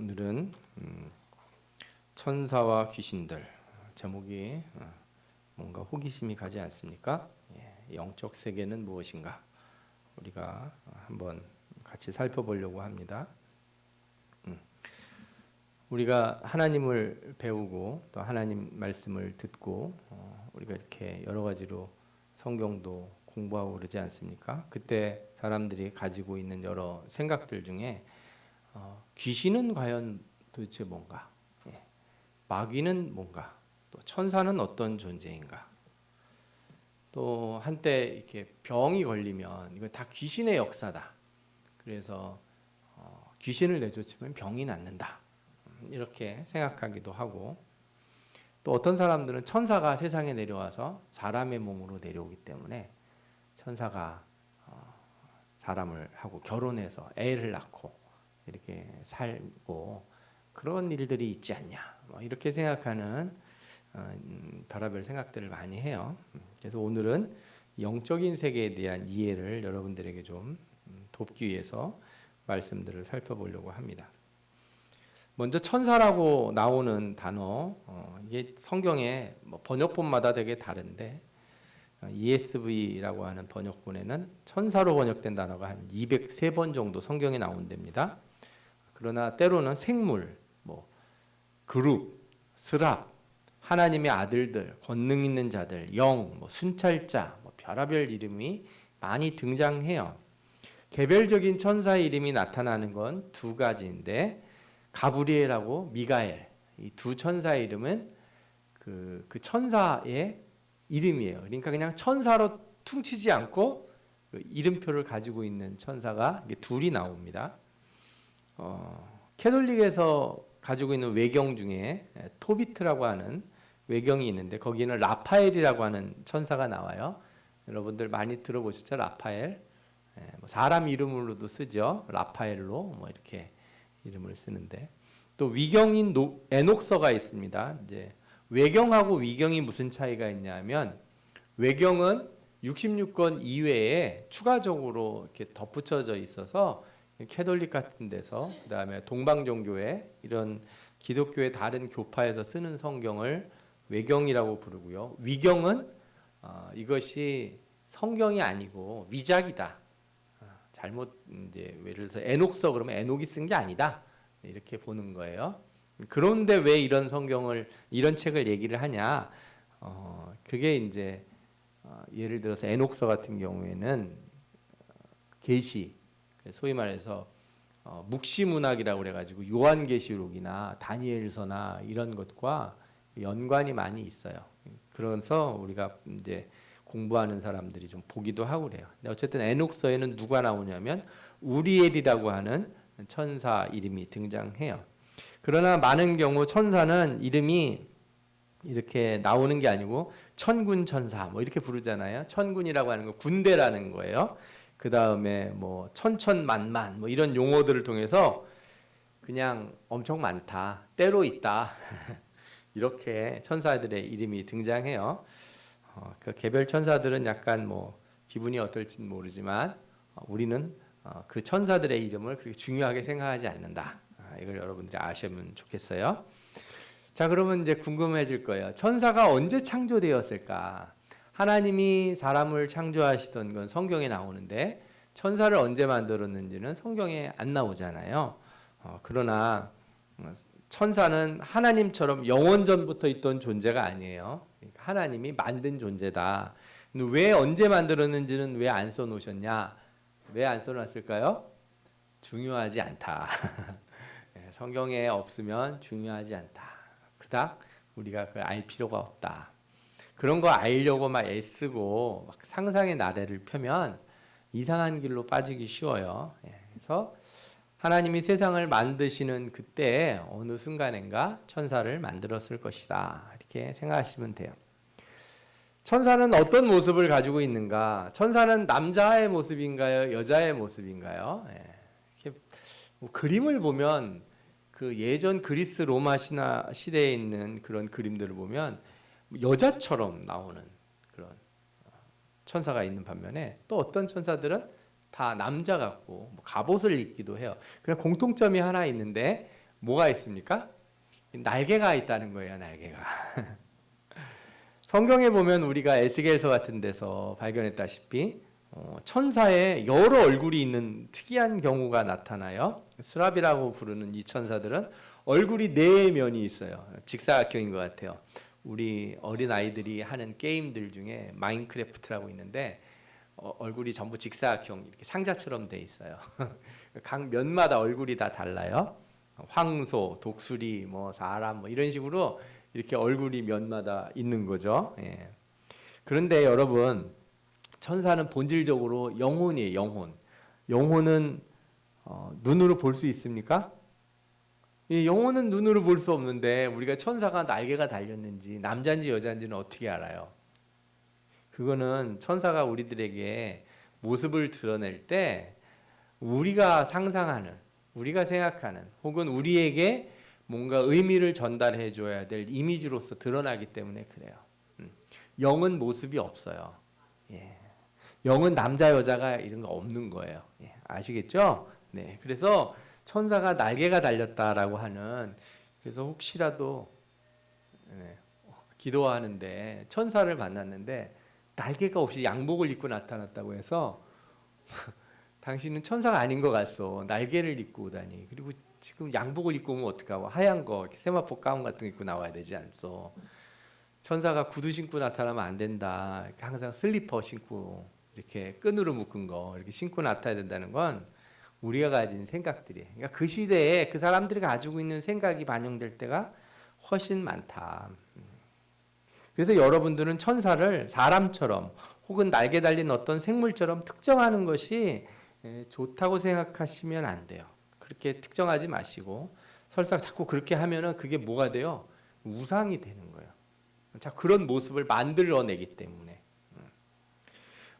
오늘은 천사와 귀신들 제목이 뭔가 호기심이 가지 않습니까? 영적 세계는 무엇인가? 우리가 한번 같이 살펴보려고 합니다. 우리가 하나님을 배우고 또 하나님 말씀을 듣고 우리가 이렇게 여러 가지로 성경도 공부하고 그러지 않습니까? 그때 사람들이 가지고 있는 여러 생각들 중에 귀신은 과연 도대체 뭔가? 마귀는 뭔가? 또 천사는 어떤 존재인가? 또 한때 이렇게 병이 걸리면 이건 다 귀신의 역사다. 그래서 귀신을 내쫓으면 병이 낫는다. 이렇게 생각하기도 하고, 또 어떤 사람들은 천사가 세상에 내려와서 사람의 몸으로 내려오기 때문에 천사가 사람을 하고 결혼해서 애를 낳고 이렇게 살고 그런 일들이 있지 않냐, 이렇게 생각하는 별의별 생각들을 많이 해요. 그래서 오늘은 영적인 세계에 대한 이해를 여러분들에게 좀 돕기 위해서 말씀들을 살펴보려고 합니다. 먼저 천사라고 나오는 단어, 이게 성경에 번역본마다 되게 다른데 ESV라고 하는 번역본에는 천사로 번역된 단어가 한 203번 정도 성경에 나온답니다. 그러나 때로는 생물, 그룹, 스랍, 하나님의 아들들, 권능 있는 자들, 영, 순찰자, 별의별 이름이 많이 등장해요. 개별적인 천사의 이름이 나타나는 건 두 가지인데, 가브리엘하고 미가엘, 이 두 천사의 이름은 그 천사의 이름이에요. 그러니까 그냥 천사로 퉁치지 않고 이름표를 가지고 있는 천사가 둘이 나옵니다. 캐톨릭에서 가지고 있는 외경 중에 토비트라고 하는 외경이 있는데 거기는 라파엘이라고 하는 천사가 나와요. 여러분들 많이 들어보셨죠? 라파엘. 사람 이름으로도 쓰죠. 라파엘로 이렇게 이름을 쓰는데, 또 위경인 에녹서가 있습니다. 이제 외경하고 위경이 무슨 차이가 있냐면, 외경은 66권 이외에 추가적으로 이렇게 덧붙여져 있어서 캐톨릭 같은 데서, 그다음에 동방 종교회 이런 기독교의 다른 교파에서 쓰는 성경을 외경이라고 부르고요. 위경은 이것이 성경이 아니고 위작이다. 잘못 이제 예를 들어서 에녹서 그러면 에녹이 쓴 게 아니다. 이렇게 보는 거예요. 그런데 왜 이런 성경을, 이런 책을 얘기를 하냐? 그게 이제 예를 들어서 에녹서 같은 경우에는 계시, 소위 말해서 묵시문학이라고 그래가지고 요한계시록이나 다니엘서나 이런 것과 연관이 많이 있어요. 그래서 우리가 이제 공부하는 사람들이 좀 보기도 하고 그래요. 근데 어쨌든 에녹서에는 누가 나오냐면 우리엘이라고 하는 천사 이름이 등장해요. 그러나 많은 경우 천사는 이름이 이렇게 나오는 게 아니고 천군 천사 이렇게 부르잖아요. 천군이라고 하는 거 군대라는 거예요. 그 다음에 천천만만 이런 용어들을 통해서 그냥 엄청 많다, 때로 있다 이렇게 천사들의 이름이 등장해요. 그 개별 천사들은 약간 기분이 어떨지는 모르지만 우리는 그 천사들의 이름을 그렇게 중요하게 생각하지 않는다. 이걸 여러분들이 아시면 좋겠어요. 자, 그러면 이제 궁금해질 거예요. 천사가 언제 창조되었을까? 하나님이 사람을 창조하시던 건 성경에 나오는데 천사를 언제 만들었는지는 성경에 안 나오잖아요. 그러나 천사는 하나님처럼 영원전부터 있던 존재가 아니에요. 하나님이 만든 존재다. 왜 언제 만들었는지는 왜 안 써놓으셨냐? 왜 안 써놨을까요? 중요하지 않다. 성경에 없으면 중요하지 않다. 그닥 우리가 그걸 알 필요가 없다. 그런 거 알려고 막 애쓰고 막 상상의 나래를 펴면 이상한 길로 빠지기 쉬워요. 그래서 하나님이 세상을 만드시는 그때 어느 순간인가 천사를 만들었을 것이다. 이렇게 생각하시면 돼요. 천사는 어떤 모습을 가지고 있는가? 천사는 남자의 모습인가요? 여자의 모습인가요? 이렇게 그림을 보면 그 예전 그리스 로마 신화 시대에 있는 그런 그림들을 보면 여자처럼 나오는 그런 천사가 있는 반면에, 또 어떤 천사들은 다 남자 같고 갑옷을 입기도 해요. 그냥 공통점이 하나 있는데, 뭐가 있습니까? 날개가 있다는 거예요. 날개가. 성경에 보면 우리가 에스겔서 같은 데서 발견했다시피 천사의 여러 얼굴이 있는 특이한 경우가 나타나요. 수랍이라고 부르는 이 천사들은 얼굴이 네 면이 있어요. 직사각형인 것 같아요. 우리 어린 아이들이 하는 게임들 중에 마인크래프트라고 있는데 얼굴이 전부 직사각형 이렇게 상자처럼 돼 있어요. 각 면마다 얼굴이 다 달라요. 황소, 독수리, 뭐 사람 뭐 이런 식으로 이렇게 얼굴이 면마다 있는 거죠. 예. 그런데 여러분, 천사는 본질적으로 영혼이에요. 영혼. 영혼은 눈으로 볼 수 있습니까? 이 영혼은 눈으로 볼 수 없는데 우리가 천사가 날개가 달렸는지 남자인지 여자인지는 어떻게 알아요? 그거는 천사가 우리들에게 모습을 드러낼 때 우리가 상상하는, 우리가 생각하는 혹은 우리에게 뭔가 의미를 전달해 줘야 될 이미지로서 드러나기 때문에 그래요. 영은 모습이 없어요. 예. 영은 남자 여자가 이런 거 없는 거예요. 예. 아시겠죠? 네. 그래서 천사가 날개가 달렸다라고 하는, 그래서 혹시라도 기도하는데 천사를 만났는데 날개가 없이 양복을 입고 나타났다고 해서 당신은 천사가 아닌 것 같소. 날개를 입고 오다니. 그리고 지금 양복을 입고 오면 어떡하고, 하얀 거 세마포 가운 같은 거 입고 나와야 되지 않소. 천사가 구두 신고 나타나면 안 된다. 항상 슬리퍼 신고 이렇게 끈으로 묶은 거 이렇게 신고 나타나야 된다는 건 우리가 가진 생각들이에요. 그러니까 그 시대에 그 사람들이 가지고 있는 생각이 반영될 때가 훨씬 많다. 그래서 여러분들은 천사를 사람처럼 혹은 날개 달린 어떤 생물처럼 특정하는 것이 좋다고 생각하시면 안 돼요. 그렇게 특정하지 마시고, 설사 자꾸 그렇게 하면은 그게 뭐가 돼요? 우상이 되는 거예요. 자, 그런 모습을 만들어내기 때문에.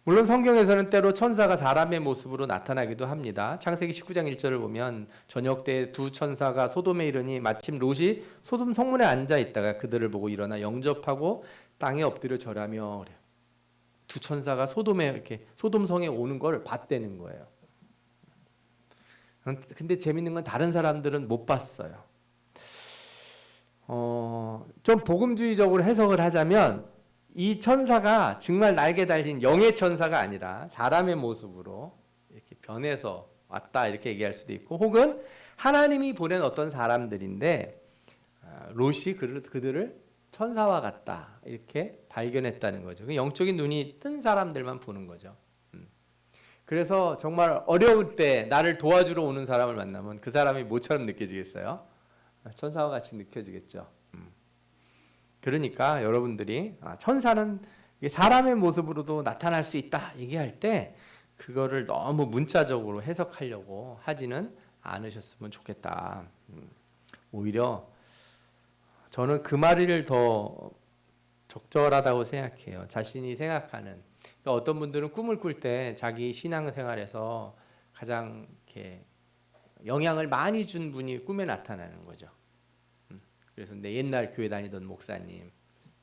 물론 성경에서는 때로 천사가 사람의 모습으로 나타나기도 합니다. 창세기 19장 1절을 보면 저녁 때 두 천사가 소돔에 이르니 마침 롯이 소돔 성문에 앉아 있다가 그들을 보고 일어나 영접하고 땅에 엎드려 절하며 그래요. 두 천사가 소돔에 이렇게 소돔 성에 오는 걸 봤다는 거예요. 근데 재밌는 건 다른 사람들은 못 봤어요. 좀 복음주의적으로 해석을 하자면 이 천사가 정말 날개 달린 영의 천사가 아니라 사람의 모습으로 이렇게 변해서 왔다 이렇게 얘기할 수도 있고, 혹은 하나님이 보낸 어떤 사람들인데 롯이 그들을 천사와 같다 이렇게 발견했다는 거죠. 영적인 눈이 뜬 사람들만 보는 거죠. 그래서 정말 어려울 때 나를 도와주러 오는 사람을 만나면 그 사람이 뭐처럼 느껴지겠어요? 천사와 같이 느껴지겠죠. 그러니까 여러분들이 천사는 사람의 모습으로도 나타날 수 있다 얘기할 때 그거를 너무 문자적으로 해석하려고 하지는 않으셨으면 좋겠다. 오히려 저는 그 말을 더 적절하다고 생각해요. 자신이 생각하는, 그러니까 어떤 분들은 꿈을 꿀 때 자기 신앙생활에서 가장 이렇게 영향을 많이 준 분이 꿈에 나타나는 거죠. 그래서 내 옛날 교회 다니던 목사님,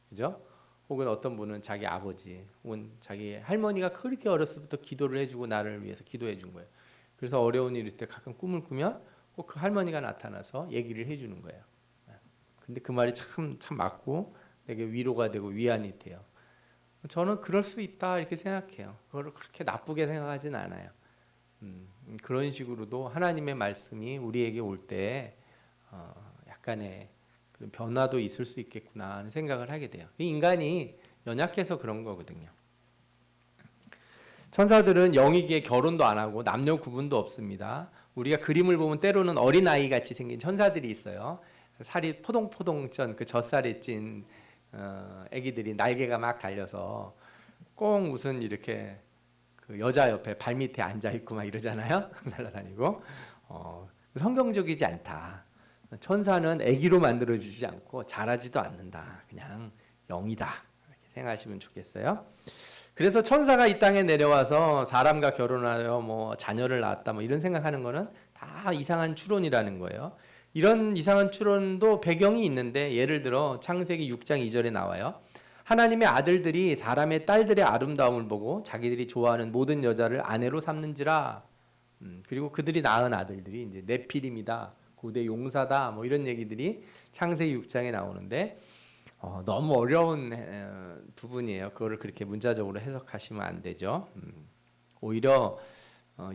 그죠? 혹은 어떤 분은 자기 아버지, 혹은 자기 할머니가 그렇게 어렸을 때부터 기도를 해주고 나를 위해서 기도해 준 거예요. 그래서 어려운 일 있을 때 가끔 꿈을 꾸면 꼭 그 할머니가 나타나서 얘기를 해주는 거예요. 근데 그 말이 참 맞고 되게 위로가 되고 위안이 돼요. 저는 그럴 수 있다 이렇게 생각해요. 그걸 그렇게 나쁘게 생각하진 않아요. 그런 식으로도 하나님의 말씀이 우리에게 올 때 약간의 그런 변화도 있을 수 있겠구나 하는 생각을 하게 돼요. 인간이 연약해서 그런 거거든요. 천사들은 영이기에 결혼도 안 하고 남녀 구분도 없습니다. 우리가 그림을 보면 때로는 어린아이 같이 생긴 천사들이 있어요. 살이 포동포동 전 그 젖살이 찐 애기들이 날개가 막 달려서 꼭 무슨 이렇게 그 여자 옆에 발밑에 앉아 있고 막 이러잖아요. 날아다니고. 성경적이지 않다. 천사는 애기로 만들어지지 않고 자라지도 않는다. 그냥 영이다. 이렇게 생각하시면 좋겠어요. 그래서 천사가 이 땅에 내려와서 사람과 결혼하여 뭐 자녀를 낳았다 뭐 이런 생각하는 거는 다 이상한 추론이라는 거예요. 이런 이상한 추론도 배경이 있는데, 예를 들어 창세기 6장 2절에 나와요. 하나님의 아들들이 사람의 딸들의 아름다움을 보고 자기들이 좋아하는 모든 여자를 아내로 삼는지라. 그리고 그들이 낳은 아들들이 이제 네피림이다, 고대 용사다 뭐 이런 얘기들이 창세기 6장에 나오는데 너무 어려운 부분이에요. 그거를 그렇게 문자적으로 해석하시면 안 되죠. 오히려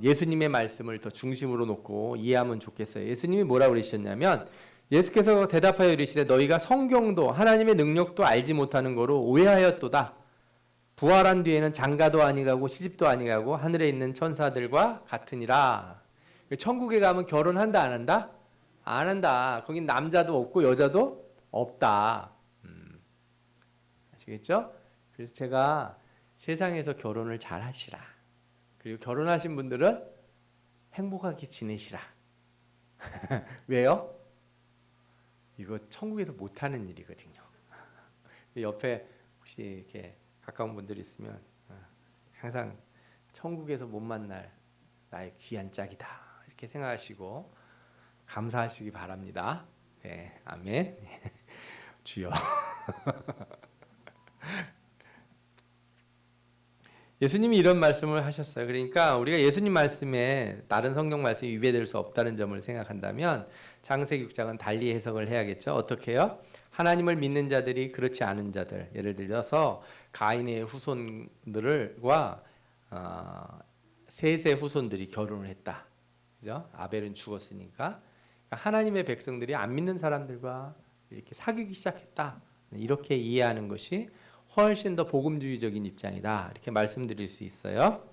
예수님의 말씀을 더 중심으로 놓고 이해하면 좋겠어요. 예수님이 뭐라고 그러셨냐면 예수께서 대답하여 이르시되 너희가 성경도 하나님의 능력도 알지 못하는 거로 오해하였도다. 부활한 뒤에는 장가도 아니가고 시집도 아니가고 하늘에 있는 천사들과 같으니라. 천국에 가면 결혼한다 안 한다? 안 한다. 거긴 남자도 없고 여자도 없다. 아시겠죠? 그래서 제가 세상에서 결혼을 잘 하시라. 그리고 결혼하신 분들은 행복하게 지내시라. 왜요? 이거 천국에서 못하는 일이거든요. 옆에 혹시 이렇게 가까운 분들이 있으면 항상 천국에서 못 만날 나의 귀한 짝이다 이렇게 생각하시고 감사하시기 바랍니다. 네, 아멘. 주여. 예수님이 이런 말씀을 하셨어요. 그러니까 우리가 예수님 말씀에 다른 성경 말씀이 위배될 수 없다는 점을 생각한다면 창세기 6장은 달리 해석을 해야겠죠. 어떻게 해요? 하나님을 믿는 자들이 그렇지 않은 자들, 예를 들어서 가인의 후손들과 셋의 후손들이 결혼을 했다. 그죠? 아벨은 죽었으니까 하나님의 백성들이 안 믿는 사람들과 이렇게 사귀기 시작했다. 이렇게 이해하는 것이 훨씬 더 복음주의적인 입장이다. 이렇게 말씀드릴 수 있어요.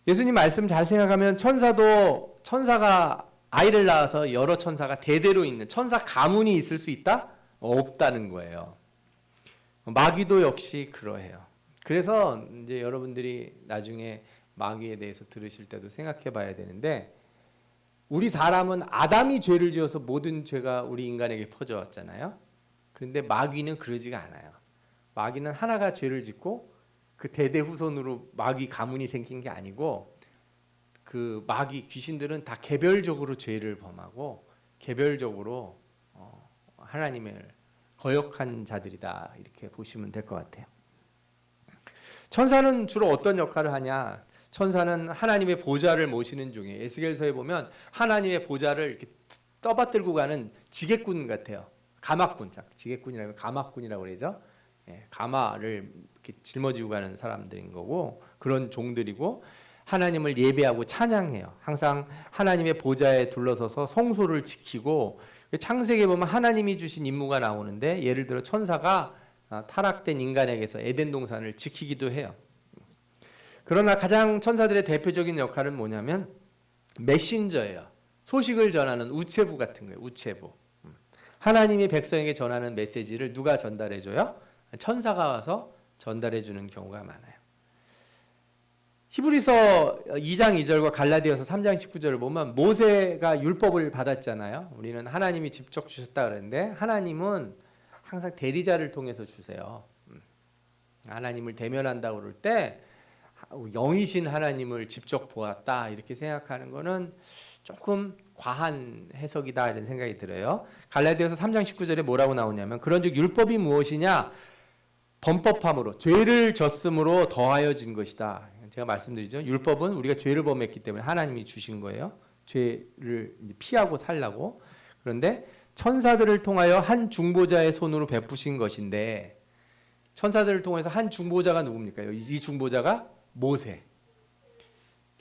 예수님 말씀 잘 생각하면 천사가 아이를 낳아서 여러 천사가 대대로 있는 천사 가문이 있을 수 있다? 없다는 거예요. 마귀도 역시 그러해요. 그래서 이제 여러분들이 나중에 마귀에 대해서 들으실 때도 생각해 봐야 되는데 우리 사람은 아담이 죄를 지어서 모든 죄가 우리 인간에게 퍼져왔잖아요. 그런데 마귀는 그러지가 않아요. 마귀는 하나가 죄를 짓고 그 대대 후손으로 마귀 가문이 생긴 게 아니고 그 마귀 귀신들은 다 개별적으로 죄를 범하고 개별적으로 하나님을 거역한 자들이다 이렇게 보시면 될 것 같아요. 천사는 주로 어떤 역할을 하냐? 천사는 하나님의 보좌를 모시는 중에 에스겔서에 보면 하나님의 보좌를 이렇게 떠받들고 가는 지게꾼 같아요. 가마꾼, 지게꾼이라고 가마꾼이라고 그러죠. 가마를 이렇게 짊어지고 가는 사람들인 거고 그런 종들이고 하나님을 예배하고 찬양해요. 항상 하나님의 보좌에 둘러서서 성소를 지키고 창세기에 보면 하나님이 주신 임무가 나오는데 예를 들어 천사가 타락된 인간에게서 에덴 동산을 지키기도 해요. 그러나 가장 천사들의 대표적인 역할은 뭐냐면 메신저예요. 소식을 전하는 우체부 같은 거예요. 우체부. 하나님이 백성에게 전하는 메시지를 누가 전달해 줘요? 천사가 와서 전달해 주는 경우가 많아요. 히브리서 2장 2절과 갈라디아서 3장 19절을 보면 모세가 율법을 받았잖아요. 우리는 하나님이 직접 주셨다 그랬는데 하나님은 항상 대리자를 통해서 주세요. 하나님을 대면한다고 그럴 때 영이신 하나님을 직접 보았다 이렇게 생각하는 거는 조금 과한 해석이다 이런 생각이 들어요. 갈라디아서 3장 19절에 뭐라고 나오냐면 그런즉 율법이 무엇이냐? 범법함으로 죄를 졌음으로 더하여진 것이다. 제가 말씀드리죠. 율법은 우리가 죄를 범했기 때문에 하나님이 주신 거예요. 죄를 피하고 살라고. 그런데 천사들을 통하여 한 중보자의 손으로 베푸신 것인데 천사들을 통해서 한 중보자가 누굽니까? 이 중보자가 모세.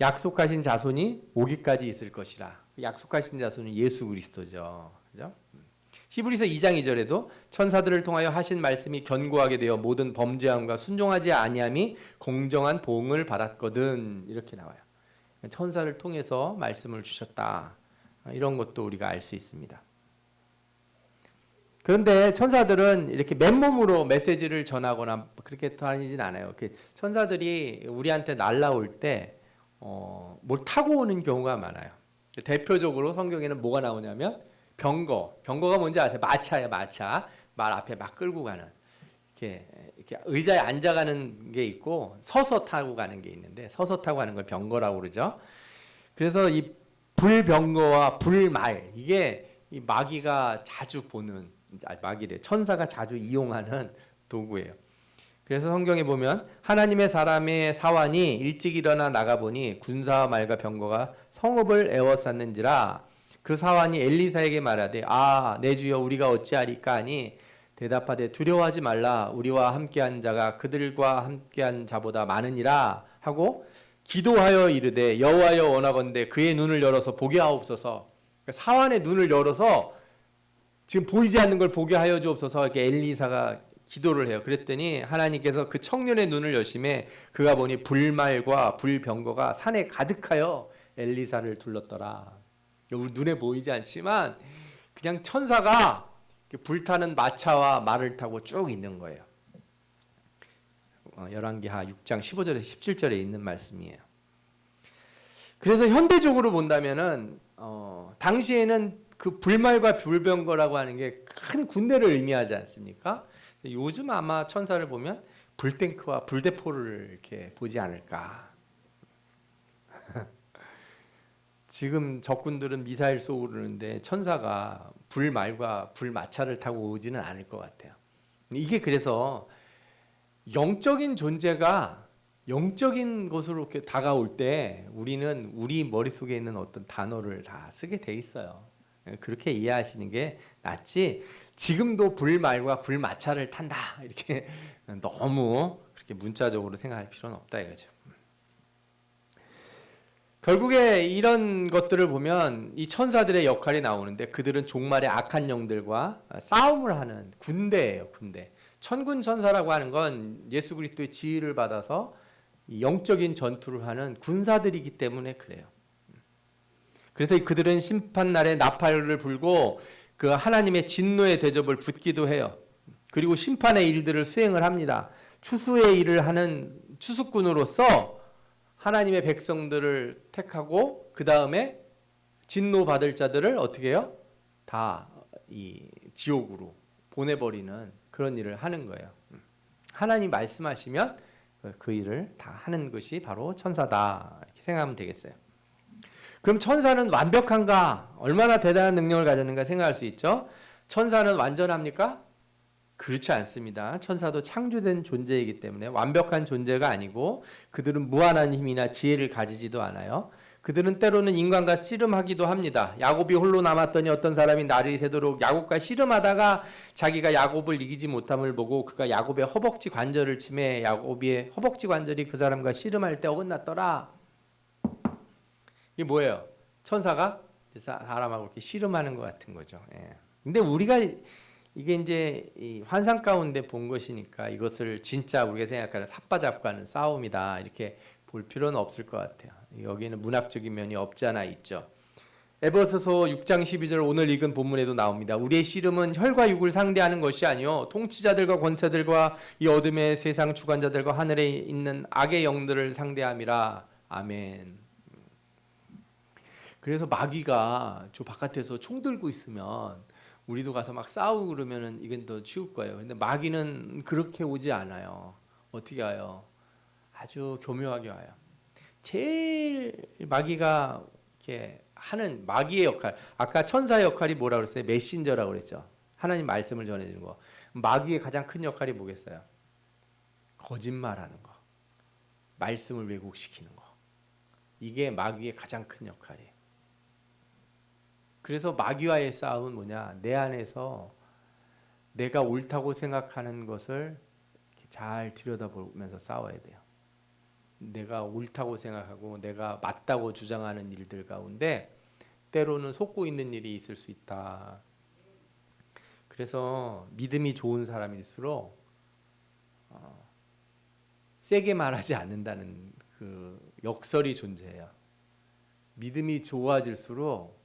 약속하신 자손이 오기까지 있을 것이라. 약속하신 자손은 예수 그리스도죠. 그죠? 히브리서 2장 2절에도 천사들을 통하여 하신 말씀이 견고하게 되어 모든 범죄함과 순종하지 아니함이 공정한 보응을 받았거든 이렇게 나와요. 천사를 통해서 말씀을 주셨다. 이런 것도 우리가 알 수 있습니다. 그런데 천사들은 이렇게 맨몸으로 메시지를 전하거나 그렇게 다니진 않아요. 천사들이 우리한테 날라올 때 뭘 타고 오는 경우가 많아요. 대표적으로 성경에는 뭐가 나오냐면 병거가 뭔지 아세요? 마차예요, 마차. 말 앞에 막 끌고 가는. 이렇게 의자에 앉아가는 게 있고 서서 타고 가는 게 있는데 서서 타고 가는 걸 병거라고 그러죠. 그래서 이 불병거와 불말 이게 이 마귀가 자주 보는 마귀래 천사가 자주 이용하는 도구예요. 그래서 성경에 보면 하나님의 사람의 사환이 일찍 일어나 나가보니 군사와 말과 병거가 성읍을 에워쌌는지라 그 사환이 엘리사에게 말하되 내 주여 우리가 어찌하리까 하니 대답하되 두려워하지 말라 우리와 함께한 자가 그들과 함께한 자보다 많으니라 하고 기도하여 이르되 여호와여 원하건대 그의 눈을 열어서 보게 하옵소서. 사환의 눈을 열어서 지금 보이지 않는 걸 보게 하여 주옵소서. 이렇게 엘리사가 기도를 해요. 그랬더니 하나님께서 그 청년의 눈을 여심해 그가 보니 불말과 불병거가 산에 가득하여 엘리사를 둘렀더라. 우리 눈에 보이지 않지만 그냥 천사가 불타는 마차와 말을 타고 쭉 있는 거예요. 열왕기하 6장 15절에서 17절에 있는 말씀이에요. 그래서 현대적으로 본다면은 당시에는 그 불말과 불병거라고 하는 게 큰 군대를 의미하지 않습니까? 요즘 아마 천사를 보면 불탱크와 불대포를 이렇게 보지 않을까. 지금 적군들은 미사일 쏘고 그러는데 천사가 불말과 불마차를 타고 오지는 않을 것 같아요. 이게 그래서 영적인 존재가 영적인 것으로 이렇게 다가올 때 우리는 우리 머릿속에 있는 어떤 단어를 다 쓰게 돼 있어요. 그렇게 이해하시는 게 낫지 지금도 불말과 불마차를 탄다 이렇게 너무 그렇게 문자적으로 생각할 필요는 없다 이거죠. 결국에 이런 것들을 보면 이 천사들의 역할이 나오는데 그들은 종말의 악한 영들과 싸움을 하는 군대예요. 군대. 천군 천사라고 하는 건 예수 그리스도의 지휘를 받아서 영적인 전투를 하는 군사들이기 때문에 그래요. 그래서 그들은 심판날에 나팔을 불고 그 하나님의 진노의 대접을 붙기도 해요. 그리고 심판의 일들을 수행을 합니다. 추수의 일을 하는 추수꾼으로서 하나님의 백성들을 택하고 그 다음에 진노 받을 자들을 어떻게 해요? 다 이 지옥으로 보내버리는 그런 일을 하는 거예요. 하나님 말씀하시면 그 일을 다 하는 것이 바로 천사다 이렇게 생각하면 되겠어요. 그럼 천사는 완벽한가? 얼마나 대단한 능력을 가졌는가 생각할 수 있죠. 천사는 완전합니까? 그렇지 않습니다. 천사도 창조된 존재이기 때문에 완벽한 존재가 아니고 그들은 무한한 힘이나 지혜를 가지지도 않아요. 그들은 때로는 인간과 씨름하기도 합니다. 야곱이 홀로 남았더니 어떤 사람이 날이 새도록 야곱과 씨름하다가 자기가 야곱을 이기지 못함을 보고 그가 야곱의 허벅지 관절을 치매 야곱의 허벅지 관절이 그 사람과 씨름할 때 어긋났더라. 이게 뭐예요? 천사가 사람하고 이렇게 씨름하는 것 같은 거죠. 예. 근데 우리가 이게 이제 이 환상 가운데 본 것이니까 이것을 진짜 우리가 생각하는 삿바잡고 하는 싸움이다 이렇게 볼 필요는 없을 것 같아요. 여기에는 문학적인 면이 없지 않아 있죠. 에베소서 6장 12절 오늘 읽은 본문에도 나옵니다. 우리의 씨름은 혈과 육을 상대하는 것이 아니요 통치자들과 권세들과 이 어둠의 세상 주관자들과 하늘에 있는 악의 영들을 상대함이라. 아멘. 그래서 마귀가 저 바깥에서 총 들고 있으면 우리도 가서 막 싸우고 그러면은 이건 더 쉬울 거예요. 근데 마귀는 그렇게 오지 않아요. 어떻게 와요? 아주 교묘하게 와요. 제일 마귀가 이렇게 하는 마귀의 역할. 아까 천사의 역할이 뭐라고 그랬어요? 메신저라고 그랬죠. 하나님 말씀을 전해주는 거. 마귀의 가장 큰 역할이 뭐겠어요? 거짓말하는 거. 말씀을 왜곡시키는 거. 이게 마귀의 가장 큰 역할이에요. 그래서 마귀와의 싸움은 뭐냐? 내 안에서 내가 옳다고 생각하는 것을 잘 들여다보면서 싸워야 돼요. 내가 옳다고 생각하고 내가 맞다고 주장하는 일들 가운데 때로는 속고 있는 일이 있을 수 있다. 그래서 믿음이 좋은 사람일수록 세게 말하지 않는다는 그 역설이 존재해요. 믿음이 좋아질수록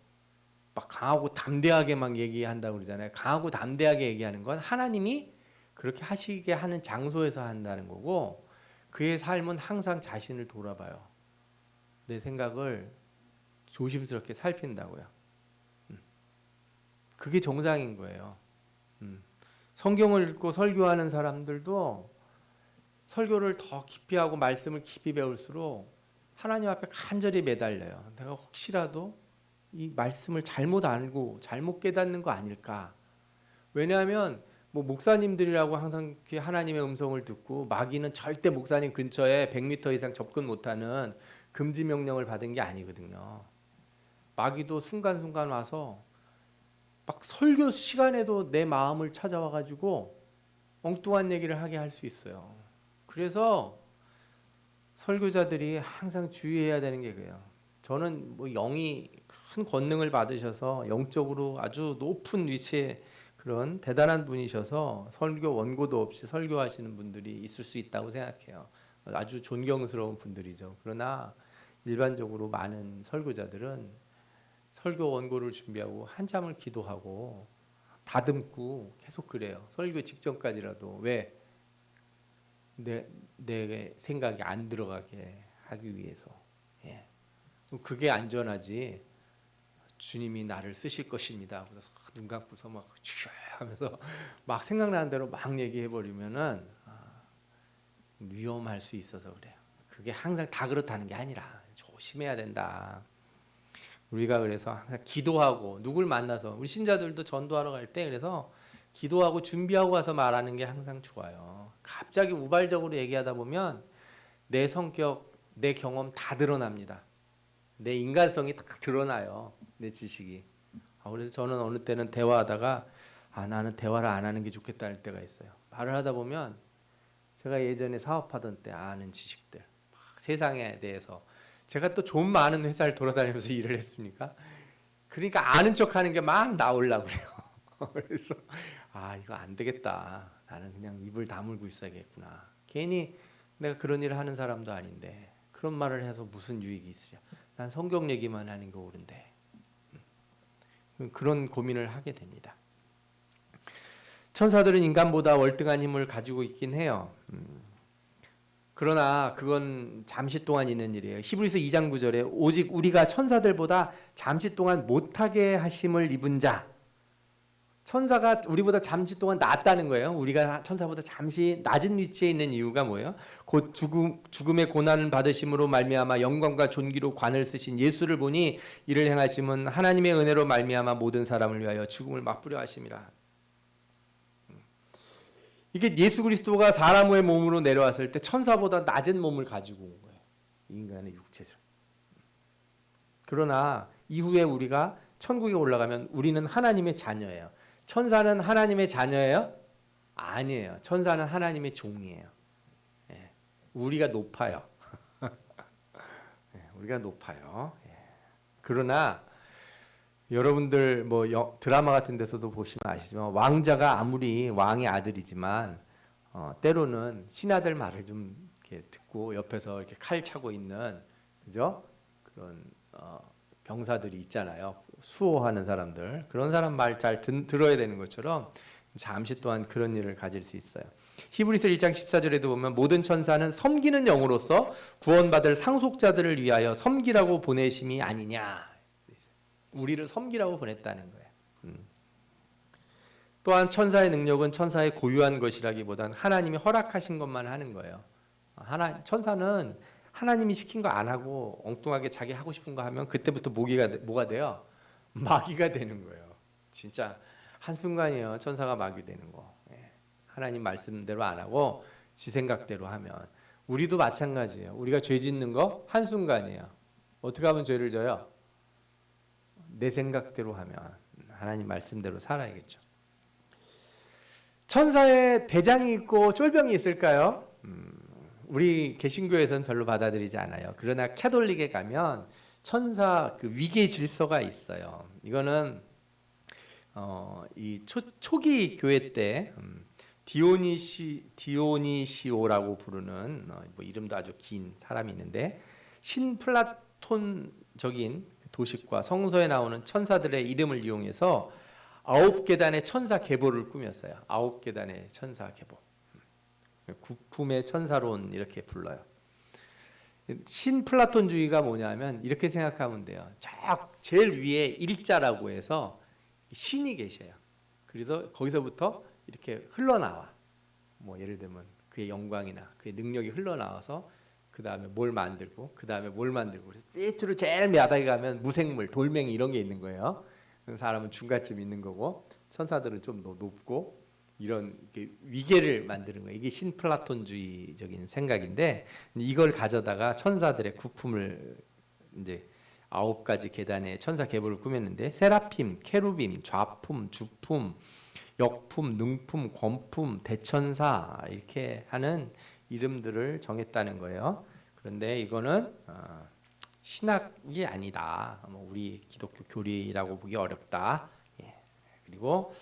막 강하고 담대하게 막 얘기한다고 그러잖아요. 강하고 담대하게 얘기하는 건 하나님이 그렇게 하시게 하는 장소에서 한다는 거고 그의 삶은 항상 자신을 돌아봐요. 내 생각을 조심스럽게 살핀다고요. 그게 정상인 거예요. 성경을 읽고 설교하는 사람들도 설교를 더 깊이 하고 말씀을 깊이 배울수록 하나님 앞에 간절히 매달려요. 내가 혹시라도 이 말씀을 잘못 알고 잘못 깨닫는 거 아닐까? 왜냐하면 뭐 목사님들이라고 항상 하나님의 음성을 듣고 마귀는 절대 목사님 근처에 100m 이상 접근 못하는 금지 명령을 받은 게 아니거든요. 마귀도 순간순간 와서 막 설교 시간에도 내 마음을 찾아와 가지고 엉뚱한 얘기를 하게 할 수 있어요. 그래서 설교자들이 항상 주의해야 되는 게 그래요. 저는 뭐 영이 큰 권능을 받으셔서 영적으로 아주 높은 위치에 그런 대단한 분이셔서 설교 원고도 없이 설교하시는 분들이 있을 수 있다고 생각해요. 아주 존경스러운 분들이죠. 그러나 일반적으로 많은 설교자들은 설교 원고를 준비하고 한참을 기도하고 다듬고 계속 그래요. 설교 직전까지라도. 왜? 내 생각이 안 들어가게 하기 위해서. 예. 그게 안전하지. 주님이 나를 쓰실 것입니다. 그래서 눈 감고서 막 하면서 막 생각나는 대로 막 얘기해 버리면은 위험할 수 있어서 그래요. 그게 항상 다 그렇다는 게 아니라 조심해야 된다. 우리가 그래서 항상 기도하고 누굴 만나서 우리 신자들도 전도하러 갈 때 그래서 기도하고 준비하고 와서 말하는 게 항상 좋아요. 갑자기 우발적으로 얘기하다 보면 내 성격, 내 경험 다 드러납니다. 내 인간성이 딱 드러나요. 내 지식이. 그래서 저는 어느 때는 대화하다가 나는 대화를 안 하는 게 좋겠다 할 때가 있어요. 말을 하다 보면 제가 예전에 사업하던 때 아는 지식들, 막 세상에 대해서 제가 또 좀 많은 회사를 돌아다니면서 일을 했으니까 그러니까 아는 척하는 게 막 나오려고 그래요. 그래서 이거 안 되겠다. 나는 그냥 입을 다물고 있어야겠구나. 괜히 내가 그런 일을 하는 사람도 아닌데 그런 말을 해서 무슨 유익이 있으랴. 난 성경 얘기만 하는 거 옳은데. 그런 고민을 하게 됩니다. 천사들은 인간보다 월등한 힘을 가지고 있긴 해요. 그러나 그건 잠시 동안 있는 일이에요. 히브리서 2장 9절에 오직 우리가 천사들보다 잠시 동안 못하게 하심을 입은 자. 천사가 우리보다 잠시 동안 낫다는 거예요. 우리가 천사보다 잠시 낮은 위치에 있는 이유가 뭐예요? 곧 죽음의 고난을 받으심으로 말미암아 영광과 존귀로 관을 쓰신 예수를 보니 이를 행하심은 하나님의 은혜로 말미암아 모든 사람을 위하여 죽음을 맛보려 하심이라. 이게 예수 그리스도가 사람의 몸으로 내려왔을 때 천사보다 낮은 몸을 가지고 온 거예요. 인간의 육체를. 그러나 이후에 우리가 천국에 올라가면 우리는 하나님의 자녀예요. 천사는 하나님의 자녀예요? 아니에요. 천사는 하나님의 종이에요. 예. 우리가 높아요. 예, 우리가 높아요. 예. 그러나 여러분들 뭐 드라마 같은 데서도 보시면 아시지만 왕자가 아무리 왕의 아들이지만 때로는 신하들 말을 좀 이렇게 듣고 옆에서 이렇게 칼 차고 있는 그죠? 그런 병사들이 있잖아요. 수호하는 사람들. 그런 사람 말 잘 들어야 되는 것처럼 잠시 동안 그런 일을 가질 수 있어요. 히브리서 1장 14절에도 보면 모든 천사는 섬기는 영으로서 구원받을 상속자들을 위하여 섬기라고 보내심이 아니냐. 우리를 섬기라고 보냈다는 거예요. 또한 천사의 능력은 천사의 고유한 것이라기보단 하나님이 허락하신 것만 하는 거예요. 천사는 하나님이 시킨 거 안 하고 엉뚱하게 자기 하고 싶은 거 하면 그때부터 뭐가 돼요? 마귀가 되는 거예요. 진짜 한순간이에요. 천사가 마귀 되는 거. 하나님 말씀대로 안 하고 지 생각대로 하면 우리도 마찬가지예요. 우리가 죄 짓는 거 한순간이에요. 어떻게 하면 죄를 져요? 내 생각대로 하면 하나님 말씀대로 살아야겠죠. 천사에 대장이 있고 쫄병이 있을까요? 우리 개신교에서는 별로 받아들이지 않아요. 그러나 캐톨릭에 가면 천사 그 위계 질서가 있어요. 이거는 이 초기 교회 때 디오니시오라고 부르는 뭐 이름도 아주 긴 사람이 있는데 신플라톤적인 도식과 성서에 나오는 천사들의 이름을 이용해서 9계단의 천사 계보를 꾸몄어요. 9계단의 천사 계보. 국품의 천사론 이렇게 불러요. 신플라톤주의가 뭐냐면 이렇게 생각하면 돼요. 제일 위에 일자라고 해서 신이 계셔요. 그래서 거기서부터 이렇게 흘러나와. 뭐 예를 들면 그의 영광이나 그의 능력이 흘러나와서 그 다음에 뭘 만들고 그 다음에 뭘 만들고 그래서 밑으로 제일 바닥에 가면 무생물, 돌멩이 이런 게 있는 거예요. 사람은 중간쯤 있는 거고 천사들은 좀 더 높고 이런 위계를 만드는 거예요. 이게 신플라톤주의적인 생각인데 이걸 가져다가 천사들의 국품을 이제 9가지 계단의 천사 계보를 꾸몄는데 세라핌, 케루빔, 좌품, 주품, 역품, 능품, 권품, 대천사 이렇게 하는 이름들을 정했다는 거예요. 그런데 이거는 신학이 아니다. 우리 기독교 교리라고 보기 어렵다. 예. 그리고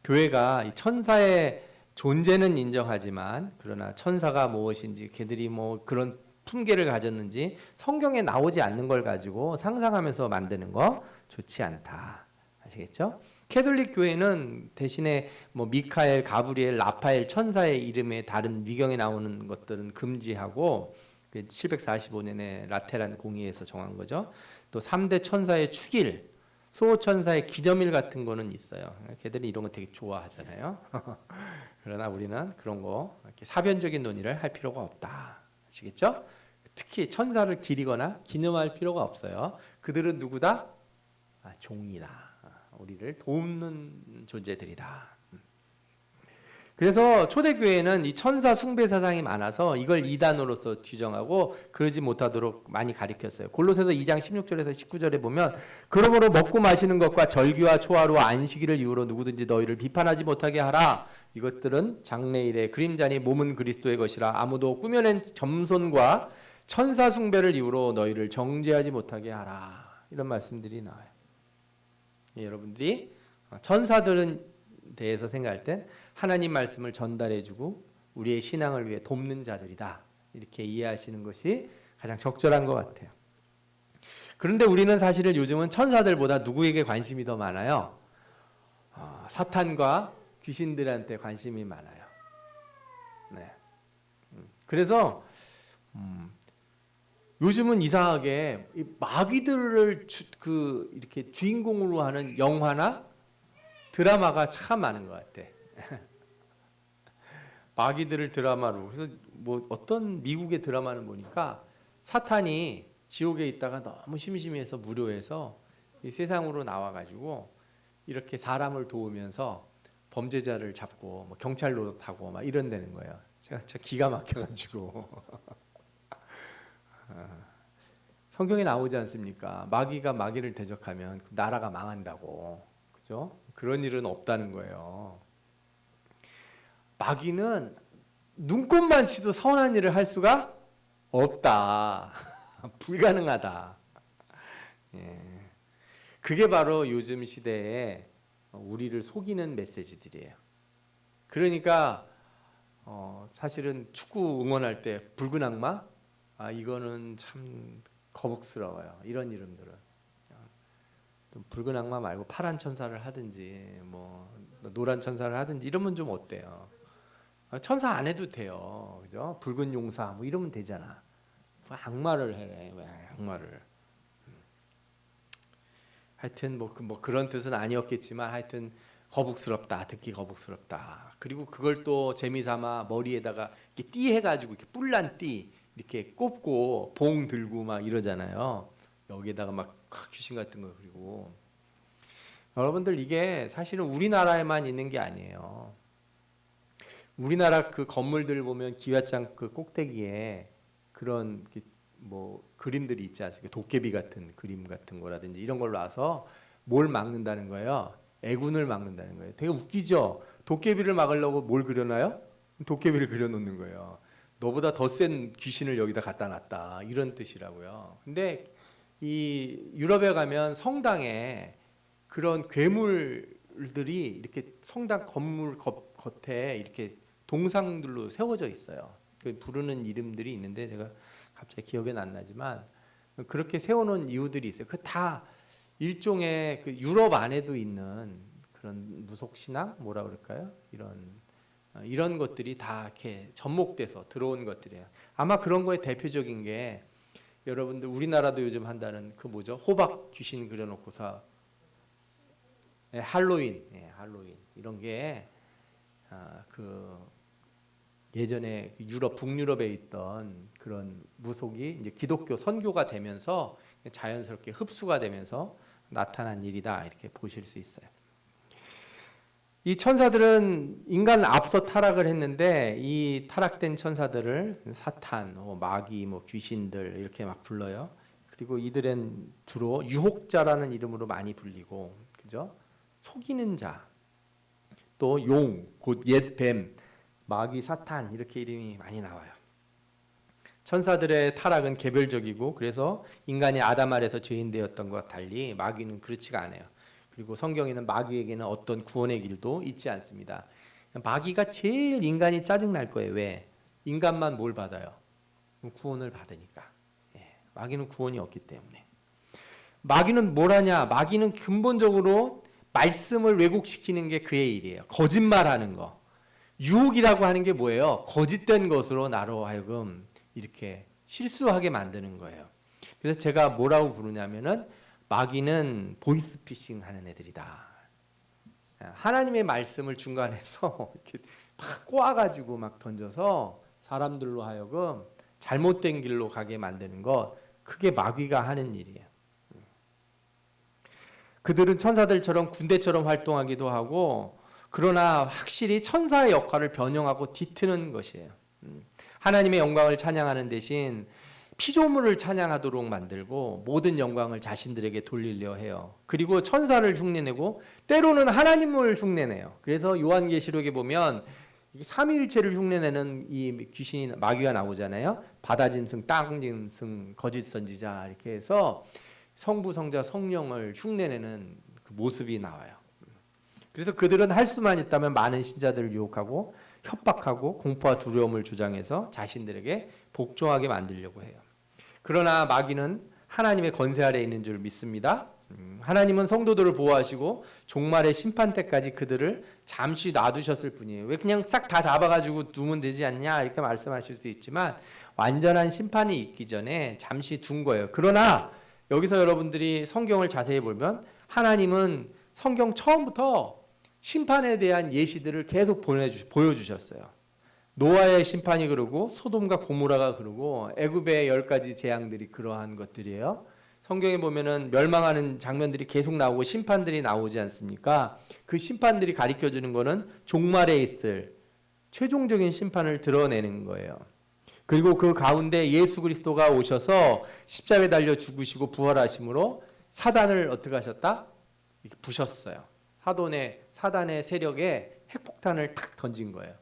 교회가 이 천사의 존재는 인정하지만 그러나 천사가 무엇인지 걔들이 뭐 그런 품계를 가졌는지 성경에 나오지 않는 걸 가지고 상상하면서 만드는 거 좋지 않다. 아시겠죠? 캐톨릭 교회는 대신에 뭐 미카엘, 가브리엘, 라파엘 천사의 이름에 다른 위경에 나오는 것들은 금지하고 745년에 라테란 공의에서 정한 거죠. 또 3대 천사의 축일, 수호천사의 기념일 같은 거는 있어요. 걔들이 이런 거 되게 좋아하잖아요. 그러나 우리는 그런 거 이렇게 사변적인 논의를 할 필요가 없다. 아시겠죠? 특히 천사를 기리거나 기념할 필요가 없어요. 그들은 누구다? 종이다. 우리를 돕는 존재들이다. 그래서 초대교회는 이 천사 숭배 사상이 많아서 이걸 이단으로서 규정하고 그러지 못하도록 많이 가르쳤어요. 골로새서 2장 16절에서 19절에 보면 그러므로 먹고 마시는 것과 절기와 초하루 안식일을 이유로 누구든지 너희를 비판하지 못하게 하라. 이것들은 장래일의 그림자니 몸은 그리스도의 것이라. 아무도 꾸며낸 점손과 천사 숭배를 이유로 너희를 정죄하지 못하게 하라. 이런 말씀들이 나와요. 여러분들이 천사들은 대해서 생각할 땐 하나님 말씀을 전달해주고 우리의 신앙을 위해 돕는 자들이다. 이렇게 이해하시는 것이 가장 적절한 것 같아요. 그런데 우리는 사실은 요즘은 천사들보다 누구에게 관심이 더 많아요? 사탄과 귀신들한테 관심이 많아요. 네. 그래서 요즘은 이상하게 마귀들을 이렇게 주인공으로 하는 영화나 드라마가 참 많은 것 같아. 마귀들을 드라마로. 그래서 뭐 어떤 미국의 드라마는 보니까 사탄이 지옥에 있다가 너무 심심해서 무료해서 이 세상으로 나와가지고 이렇게 사람을 도우면서 범죄자를 잡고 뭐 경찰 노릇하고 막 이런다는 거예요. 제가 기가 막혀가지고. 성경에 나오지 않습니까? 마귀가 마귀를 대적하면 나라가 망한다고. 그죠? 그런 일은 없다는 거예요. 마귀는 눈곱만 치도 선한 일을 할 수가 없다. 불가능하다. 예. 그게 바로 요즘 시대에 우리를 속이는 메시지들이에요. 그러니까 사실은 축구 응원할 때 붉은 악마? 이거는 참 거북스러워요. 이런 이름들은. 좀 붉은 악마 말고 파란 천사를 하든지 뭐 노란 천사를 하든지 이러면 좀 어때요? 천사 안 해도 돼요. 그죠? 붉은 용사 뭐 이러면 되잖아. 왜 악마를 해? 왜 악마를? 하여튼 뭐 그런 뜻은 아니었겠지만 하여튼 거북스럽다. 듣기 거북스럽다. 그리고 그걸 또 재미삼아 머리에다가 이렇게 띠 해가지고 이렇게 뿔난 띠 이렇게 꼽고 봉 들고 막 이러잖아요. 여기에다가 막 귀신 같은 거 그리고 여러분들 이게 사실은 우리나라에만 있는 게 아니에요. 우리나라 그 건물들 보면 기와장 그 꼭대기에 그런 뭐 그림들이 있지 않습니까? 도깨비 같은 그림 같은 거라든지 이런 걸로 와서 뭘 막는다는 거예요? 애군을 막는다는 거예요. 되게 웃기죠? 도깨비를 막으려고 뭘 그려놔요? 도깨비를 그려놓는 거예요. 너보다 더 센 귀신을 여기다 갖다 놨다 이런 뜻이라고요. 근데 이 유럽에 가면 성당에 그런 괴물들이 이렇게 성당 건물 겉에 이렇게 동상들로 세워져 있어요. 그 부르는 이름들이 있는데 제가 갑자기 기억은 안 나지만 그렇게 세워놓은 이유들이 있어요. 그 다 일종의 그 유럽 안에도 있는 그런 무속 신앙 뭐라 그럴까요? 이런 것들이 다 이렇게 접목돼서 들어온 것들이에요. 아마 그런 거에 대표적인 게 여러분들 우리나라도 요즘 한다는 그 뭐죠? 호박 귀신 그려놓고서 할로윈, 할로윈 이런 게 그 예전에 유럽 북유럽에 있던 그런 무속이 이제 기독교 선교가 되면서 자연스럽게 흡수가 되면서 나타난 일이다 이렇게 보실 수 있어요. 이 천사들은 인간 앞서 타락을 했는데 이 타락된 천사들을 사탄, 마귀, 귀신들 이렇게 막 불러요. 그리고 이들은 주로 유혹자라는 이름으로 많이 불리고, 그죠? 속이는 자, 또 용, 곧 옛 뱀, 마귀, 사탄 이렇게 이름이 많이 나와요. 천사들의 타락은 개별적이고 그래서 인간이 아담 아래서 죄인 되었던 것과 달리 마귀는 그렇지가 않아요. 그리고 성경에는 마귀에게는 어떤 구원의 길도 있지 않습니다. 마귀가 제일 인간이 짜증날 거예요. 왜? 인간만 뭘 받아요? 구원을 받으니까. 마귀는 구원이 없기 때문에. 마귀는 뭘 하냐? 마귀는 근본적으로 말씀을 왜곡시키는 게 그의 일이에요. 거짓말하는 거. 유혹이라고 하는 게 뭐예요? 거짓된 것으로 나로 하여금 이렇게 실수하게 만드는 거예요. 그래서 제가 뭐라고 부르냐면은 마귀는 보이스피싱 하는 애들이다. 하나님의 말씀을 중간에서 이렇게 막 꼬아가지고 막 던져서 사람들로 하여금 잘못된 길로 가게 만드는 것, 그게 마귀가 하는 일이에요. 그들은 천사들처럼 군대처럼 활동하기도 하고, 그러나 확실히 천사의 역할을 변형하고 뒤트는 것이에요. 하나님의 영광을 찬양하는 대신 피조물을 찬양하도록 만들고 모든 영광을 자신들에게 돌리려 해요. 그리고 천사를 흉내내고 때로는 하나님을 흉내내요. 그래서 요한계시록에 보면 삼위일체를 흉내내는 이 귀신이, 마귀가 나오잖아요. 바다짐승, 땅짐승, 거짓 선지자 이렇게 해서 성부, 성자, 성령을 흉내내는 그 모습이 나와요. 그래서 그들은 할 수만 있다면 많은 신자들을 유혹하고 협박하고 공포와 두려움을 조장해서 자신들에게 복종하게 만들려고 해요. 그러나 마귀는 하나님의 권세 아래에 있는 줄 믿습니다. 하나님은 성도들을 보호하시고 종말의 심판 때까지 그들을 잠시 놔두셨을 뿐이에요. 왜 그냥 싹 다 잡아가지고 두면 되지 않냐 이렇게 말씀하실 수 있지만 완전한 심판이 있기 전에 잠시 둔 거예요. 그러나 여기서 여러분들이 성경을 자세히 보면 하나님은 성경 처음부터 심판에 대한 예시들을 계속 보여주셨어요. 노아의 심판이 그러고 소돔과 고모라가 그러고 애굽의 10가지 재앙들이 그러한 것들이에요. 성경에 보면은 멸망하는 장면들이 계속 나오고 심판들이 나오지 않습니까? 그 심판들이 가리켜주는 거는 종말에 있을 최종적인 심판을 드러내는 거예요. 그리고 그 가운데 예수 그리스도가 오셔서 십자가에 달려 죽으시고 부활하심으로 사단을 어떻게 하셨다? 이렇게 부셨어요. 사단의 세력에 핵폭탄을 탁 던진 거예요.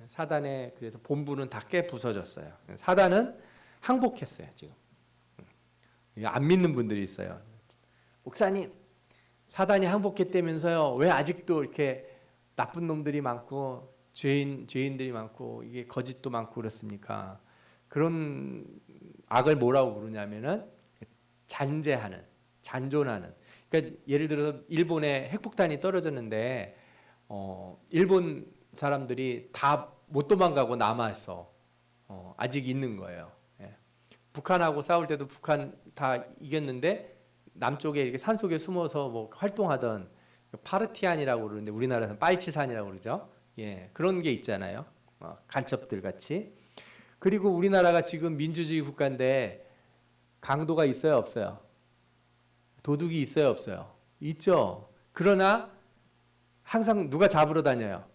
사단의 그래서 본부는 다 깨 부서졌어요. 사단은 항복했어요. 지금 안 믿는 분들이 있어요. 목사님, 사단이 항복했다면서요? 왜 아직도 이렇게 나쁜 놈들이 많고 죄인들이 많고 이게 거짓도 많고 그렇습니까? 그런 악을 뭐라고 부르냐면은 잔존하는. 그러니까 예를 들어서 일본에 핵폭탄이 떨어졌는데 일본 사람들이 다 못 도망가고 남아서 아직 있는 거예요. 예. 북한하고 싸울 때도 북한 다 이겼는데 남쪽에 이렇게 산속에 숨어서 뭐 활동하던 파르티안이라고 그러는데 우리나라에서는 빨치산이라고 그러죠. 예, 그런 게 있잖아요. 간첩들 같이. 그리고 우리나라가 지금 민주주의 국가인데 강도가 있어요, 없어요? 도둑이 있어요, 없어요? 있죠. 그러나 항상 누가 잡으러 다녀요?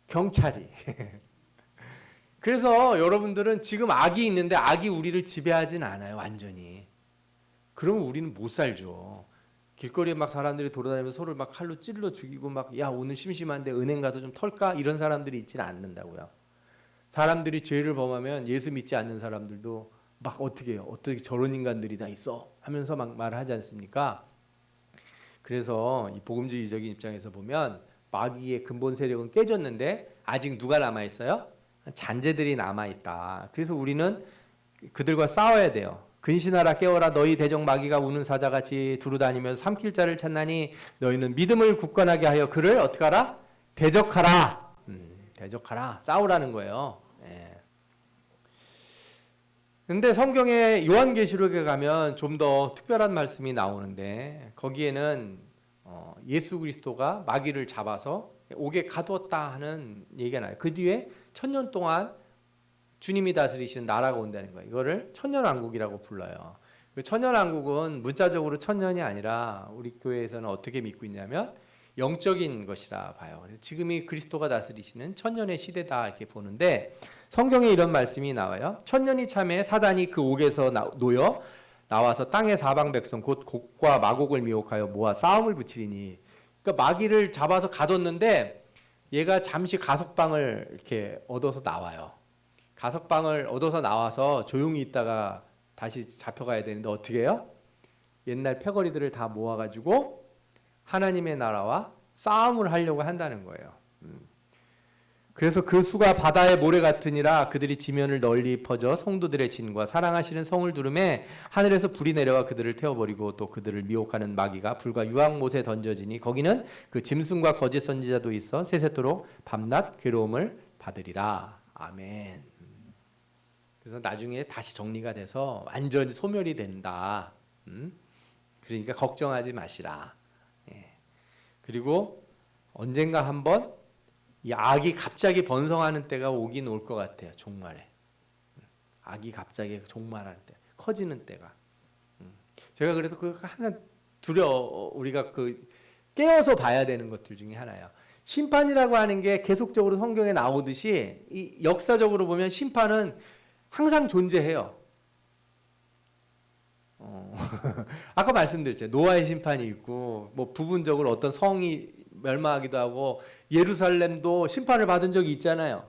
경찰이. 그래서 여러분들은 지금 악이 있는데 악이 우리를 지배하진 않아요, 완전히. 그러면 우리는 못 살죠. 길거리에 막 사람들이 돌아다니면서 서로 막 칼로 찔러 죽이고 막 야 오늘 심심한데 은행 가서 좀 털까? 이런 사람들이 있지는 않는다고요. 사람들이 죄를 범하면 예수 믿지 않는 사람들도 막 어떻게 해요? 어떻게 저런 인간들이 다 있어? 하면서 막 말하지 않습니까? 그래서 이 복음주의적인 입장에서 보면 마귀의 근본 세력은 깨졌는데 아직 누가 남아있어요? 잔재들이 남아있다. 그래서 우리는 그들과 싸워야 돼요. 근신하라 깨어라 너희 대적 마귀가 우는 사자같이 두루다니면서 삼킬 자를 찾나니 너희는 믿음을 굳건하게 하여 그를 어떻게 하라? 대적하라. 대적하라. 싸우라는 거예요. 근데 성경의 요한계시록에 가면 좀 더 특별한 말씀이 나오는데 거기에는 예수 그리스도가 마귀를 잡아서 옥에 가두었다 하는 얘기가 나요. 그 뒤에 1000년 동안 주님이 다스리시는 나라가 온다는 거예요. 이거를 천년왕국이라고 불러요. 천년왕국은 문자적으로 천년이 아니라 우리 교회에서는 어떻게 믿고 있냐면 영적인 것이라 봐요. 그래서 지금이 그리스도가 다스리시는 천년의 시대다 이렇게 보는데 성경에 이런 말씀이 나와요. 천년이 참에 사단이 그 옥에서 놓여 나와서 땅의 사방 백성 곧 곡과 마곡을 미혹하여 모아 싸움을 붙이리니. 그러니까 마귀를 잡아서 가뒀는데 얘가 잠시 가석방을 이렇게 얻어서 나와요. 가석방을 얻어서 나와서 조용히 있다가 다시 잡혀가야 되는데 어떻게 해요? 옛날 패거리들을 다 모아가지고 하나님의 나라와 싸움을 하려고 한다는 거예요. 그래서 그 수가 바다의 모래 같으니라. 그들이 지면을 널리 퍼져 성도들의 진과 사랑하시는 성을 두름에 하늘에서 불이 내려와 그들을 태워버리고 또 그들을 미혹하는 마귀가 불과 유황못에 던져지니 거기는 그 짐승과 거짓 선지자도 있어 세세토록 밤낮 괴로움을 받으리라. 아멘. 그래서 나중에 다시 정리가 돼서 완전히 소멸이 된다. 그러니까 걱정하지 마시라. 예. 그리고 언젠가 한번 이 악이 갑자기 번성하는 때가 오긴 올 것 같아요. 종말에. 악이 갑자기 종말하는 때, 커지는 때가. 제가 그래서 그 하나 우리가 그 깨어서 봐야 되는 것들 중에 하나예요. 심판이라고 하는 게 계속적으로 성경에 나오듯이 이 역사적으로 보면 심판은 항상 존재해요. 아까 말씀드렸죠. 노아의 심판이 있고, 뭐 부분적으로 어떤 성이 멸망하기도 하고, 예루살렘도 심판을 받은 적이 있잖아요.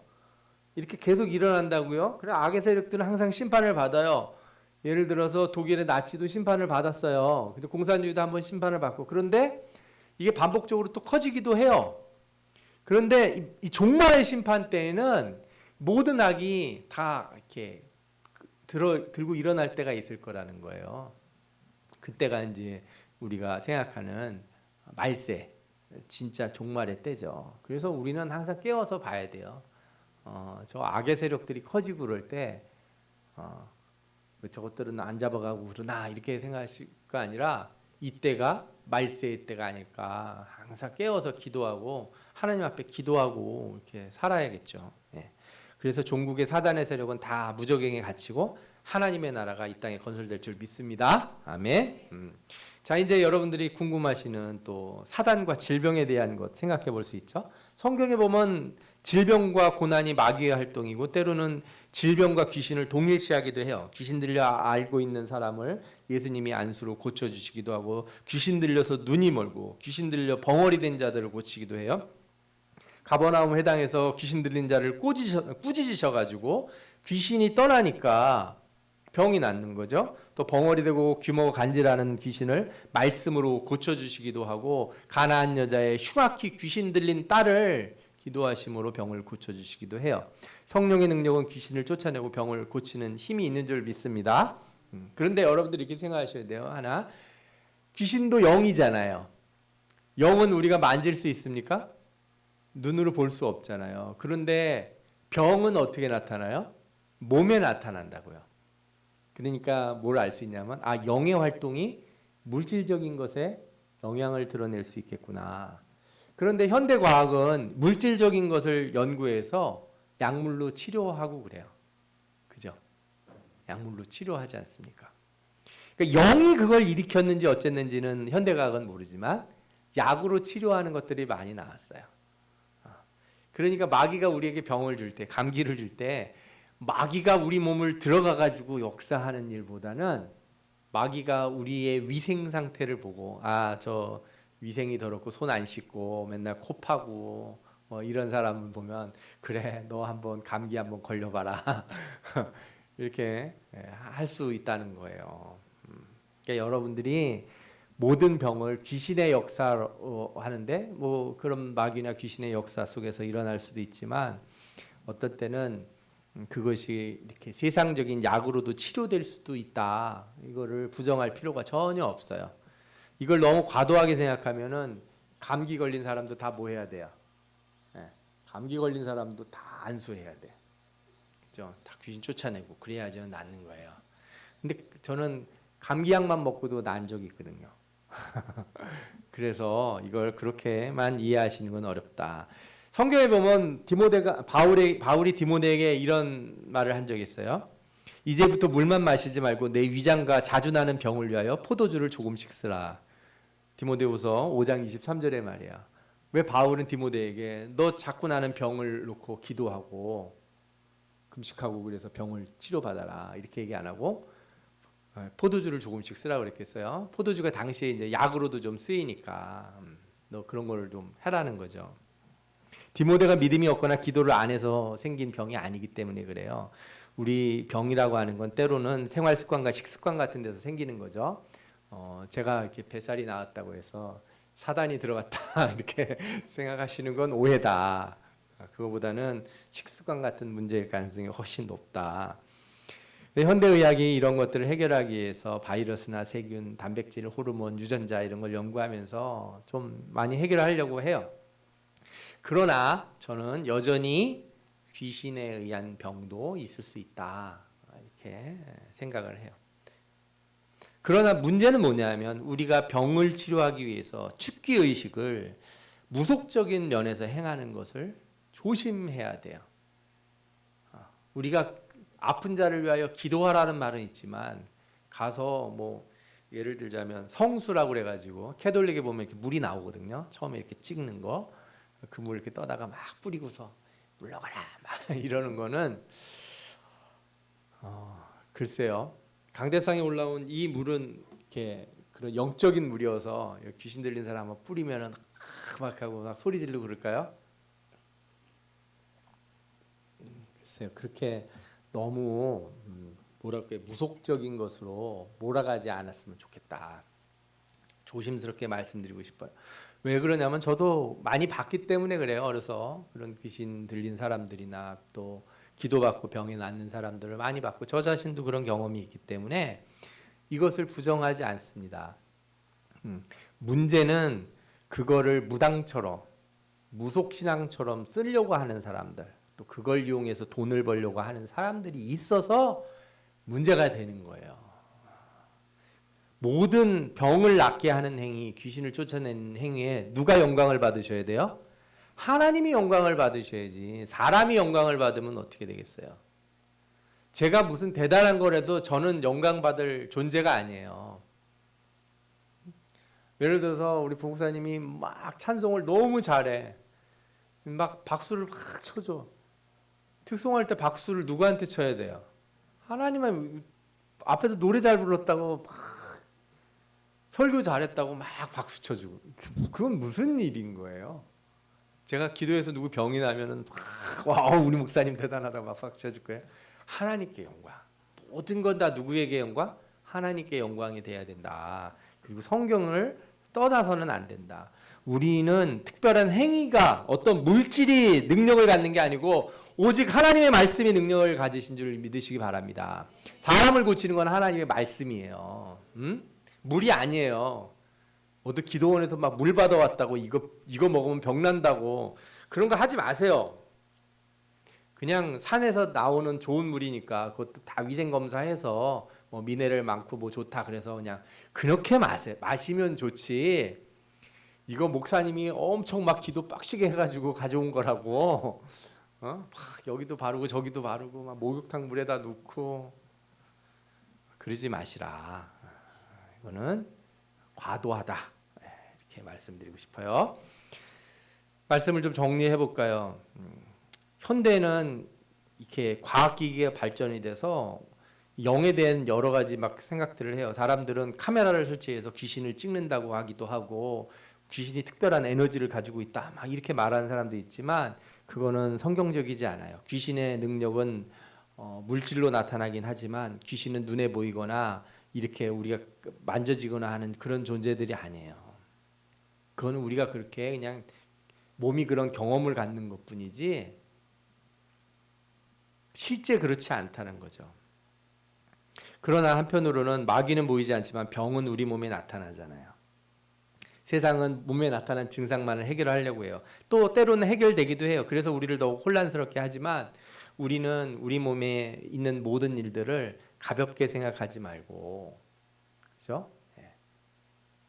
이렇게 계속 일어난다고요. 그래 악의 세력들은 항상 심판을 받아요. 예를 들어서 독일의 나치도 심판을 받았어요. 근데 공산주의도 한번 심판을 받고, 그런데 이게 반복적으로 또 커지기도 해요. 그런데 이 종말의 심판 때에는 모든 악이 다 이렇게 들고 일어날 때가 있을 거라는 거예요. 그때가 이제 우리가 생각하는 말세, 진짜 종말의 때죠. 그래서 우리는 항상 깨워서 봐야 돼요. 저 악의 세력들이 커지고 그럴 때 저것들은 안 잡아가고 그러나 이렇게 생각하실 거 아니라 이때가 말세의 때가 아닐까. 항상 깨워서 기도하고 하나님 앞에 기도하고 이렇게 살아야겠죠. 예. 그래서 종국의 사단의 세력은 다 무적행에 갇히고 하나님의 나라가 이 땅에 건설될 줄 믿습니다. 아멘. 자, 이제 여러분들이 궁금하시는 또 사단과 질병에 대한 것 생각해 볼 수 있죠. 성경에 보면 질병과 고난이 마귀의 활동이고 때로는 질병과 귀신을 동일시하기도 해요. 귀신 들려 알고 있는 사람을 예수님이 안수로 고쳐주시기도 하고, 귀신 들려서 눈이 멀고 귀신 들려 벙어리 된 자들을 고치기도 해요. 가버나움 회당에서 귀신 들린 자를 꾸짖으셔가지고 귀신이 떠나니까 병이 낫는 거죠. 또 벙어리 되고 귀모가 간질하는 귀신을 말씀으로 고쳐주시기도 하고, 가나안 여자의 흉악히 귀신 들린 딸을 기도하심으로 병을 고쳐주시기도 해요. 성령의 능력은 귀신을 쫓아내고 병을 고치는 힘이 있는 줄 믿습니다. 그런데 여러분들이 이렇게 생각하셔야 돼요. 하나, 귀신도 영이잖아요. 영은 우리가 만질 수 있습니까? 눈으로 볼 수 없잖아요. 그런데 병은 어떻게 나타나요? 몸에 나타난다고요. 그러니까 뭘 알 수 있냐면 영의 활동이 물질적인 것에 영향을 드러낼 수 있겠구나. 그런데 현대 과학은 물질적인 것을 연구해서 약물로 치료하고 그래요. 그죠? 약물로 치료하지 않습니까? 그러니까 영이 그걸 일으켰는지 어쨌는지는 현대 과학은 모르지만 약으로 치료하는 것들이 많이 나왔어요. 그러니까 마귀가 우리에게 병을 줄 때, 감기를 줄 때 마귀가 우리 몸을 들어가 가지고 역사하는 일보다는 마귀가 우리의 위생 상태를 보고 저 위생이 더럽고 손 안 씻고 맨날 코 파고 이런 사람을 보면 그래 너 한번 감기 한번 걸려봐라 이렇게 할 수 있다는 거예요. 그러니까 여러분들이 모든 병을 귀신의 역사로 하는데 뭐 그런 마귀나 귀신의 역사 속에서 일어날 수도 있지만 어떤 때는 그것이 이렇게 세상적인 약으로도 치료될 수도 있다. 이거를 부정할 필요가 전혀 없어요. 이걸 너무 과도하게 생각하면은 감기 걸린 사람도 다 뭐 해야 돼요? 감기 걸린 사람도 다 안수해야 돼. 그죠? 다 귀신 쫓아내고 그래야지 낫는 거예요. 근데 저는 감기약만 먹고도 난 적이 있거든요. 그래서 이걸 그렇게만 이해하시는 건 어렵다. 성경에 보면 바울이 디모데에게 이런 말을 한 적이 있어요. 이제부터 물만 마시지 말고 내 위장과 자주 나는 병을 위하여 포도주를 조금씩 쓰라. 디모데후서 5장 23절의 말이야. 왜 바울은 디모데에게 너 자꾸 나는 병을 놓고 기도하고 금식하고 그래서 병을 치료받아라 이렇게 얘기 안 하고 포도주를 조금씩 쓰라고 그랬겠어요. 포도주가 당시에 이제 약으로도 좀 쓰이니까 너 그런 걸 좀 해라는 거죠. 디모데가 믿음이 없거나 기도를 안 해서 생긴 병이 아니기 때문에 그래요. 우리 병이라고 하는 건 때로는 생활 습관과 식습관 같은 데서 생기는 거죠. 제가 이렇게 뱃살이 나왔다고 해서 사단이 들어갔다 이렇게 생각하시는 건 오해다. 그거보다는 식습관 같은 문제일 가능성이 훨씬 높다. 현대의학이 이런 것들을 해결하기 위해서 바이러스나 세균, 단백질, 호르몬, 유전자 이런 걸 연구하면서 좀 많이 해결하려고 해요. 그러나 저는 여전히 귀신에 의한 병도 있을 수 있다 이렇게 생각을 해요. 그러나 문제는 뭐냐면 우리가 병을 치료하기 위해서 축기의식을 무속적인 면에서 행하는 것을 조심해야 돼요. 우리가 아픈 자를 위하여 기도하라는 말은 있지만 가서 뭐 예를 들자면 성수라고 그래가지고 캐톨릭에 보면 이렇게 물이 나오거든요. 처음에 이렇게 찍는 거, 그 물 이렇게 떠다가 막 뿌리고서 물러가라 막 이러는 거는 글쎄요. 강대상에 올라온 이 물은 이렇게 그런 영적인 물이어서 귀신 들린 사람 한번 뿌리면은 막 하고 막 소리 지르고 그럴까요? 글쎄요. 그렇게 너무 뭐랄까 무속적인 것으로 몰아가지 않았으면 좋겠다. 조심스럽게 말씀드리고 싶어요. 왜 그러냐면 저도 많이 봤기 때문에 그래요. 어려서 그런 귀신 들린 사람들이나 또 기도받고 병이 낫는 사람들을 많이 봤고 저 자신도 그런 경험이 있기 때문에 이것을 부정하지 않습니다. 문제는 그거를 무당처럼 무속신앙처럼 쓰려고 하는 사람들, 또 그걸 이용해서 돈을 벌려고 하는 사람들이 있어서 문제가 되는 거예요. 모든 병을 낫게 하는 행위, 귀신을 쫓아내는 행위에 누가 영광을 받으셔야 돼요? 하나님이 영광을 받으셔야지. 사람이 영광을 받으면 어떻게 되겠어요? 제가 무슨 대단한 거라도 저는 영광 받을 존재가 아니에요. 예를 들어서 우리 부목사님이 막 찬송을 너무 잘해. 막 박수를 막 쳐줘. 특송할 때 박수를 누구한테 쳐야 돼요? 하나님은 앞에서 노래 잘 불렀다고 막 설교 잘했다고 막 박수 쳐주고 그건 무슨 일인 거예요? 제가 기도해서 누구 병이 나면은 와 우리 목사님 대단하다고 막 박수 쳐줄 거예요. 하나님께 영광. 모든 건 다 누구에게 영광? 하나님께 영광이 돼야 된다. 그리고 성경을 떠나서는 안 된다. 우리는 특별한 행위가 어떤 물질이 능력을 갖는 게 아니고 오직 하나님의 말씀이 능력을 가지신 줄 믿으시기 바랍니다. 사람을 고치는 건 하나님의 말씀이에요. 물이 아니에요. 어디 기도원에서 막 물 받아왔다고 이거 먹으면 병 난다고 그런 거 하지 마세요. 그냥 산에서 나오는 좋은 물이니까 그것도 다 위생 검사해서 뭐 미네랄 많고 뭐 좋다 그래서 그냥 그렇게 마시면 좋지. 이거 목사님이 엄청 막 기도 빡시게 해가지고 가져온 거라고. 막 여기도 바르고 저기도 바르고 막 목욕탕 물에다 넣고 그러지 마시라. 이거는 과도하다. 이렇게 말씀드리고 싶어요. 말씀을 좀 정리해 볼까요? 현대는 이렇게 과학기기가 발전이 돼서 영에 대한 여러 가지 막 생각들을 해요. 사람들은 카메라를 설치해서 귀신을 찍는다고 하기도 하고 귀신이 특별한 에너지를 가지고 있다 막 이렇게 말하는 사람도 있지만 그거는 성경적이지 않아요. 귀신의 능력은 물질로 나타나긴 하지만 귀신은 눈에 보이거나 이렇게 우리가 만져지거나 하는 그런 존재들이 아니에요. 그거는 우리가 그렇게 그냥 몸이 그런 경험을 갖는 것뿐이지 실제 그렇지 않다는 거죠. 그러나 한편으로는 마귀는 보이지 않지만 병은 우리 몸에 나타나잖아요. 세상은 몸에 나타난 증상만을 해결하려고 해요. 또 때로는 해결되기도 해요. 그래서 우리를 더욱 혼란스럽게 하지만 우리는 우리 몸에 있는 모든 일들을 가볍게 생각하지 말고, 그렇죠?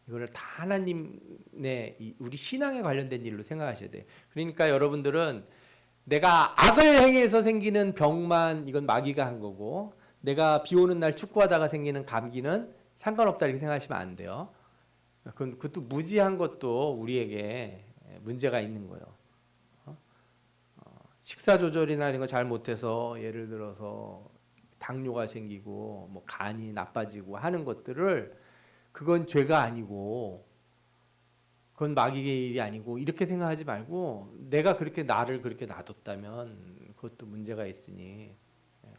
이거를 다 하나님의 우리 신앙에 관련된 일로 생각하셔야 돼요. 그러니까 여러분들은 내가 악을 행해서 생기는 병만 이건 마귀가 한 거고 내가 비 오는 날 축구하다가 생기는 감기는 상관없다 이렇게 생각하시면 안 돼요. 그것도 무지한 것도 우리에게 문제가 있는 거예요. 식사 조절이나 이런 거 잘 못해서 예를 들어서 당뇨가 생기고 뭐 간이 나빠지고 하는 것들을 그건 죄가 아니고 그건 마귀의 일이 아니고 이렇게 생각하지 말고 내가 그렇게 나를 그렇게 놔뒀다면 그것도 문제가 있으니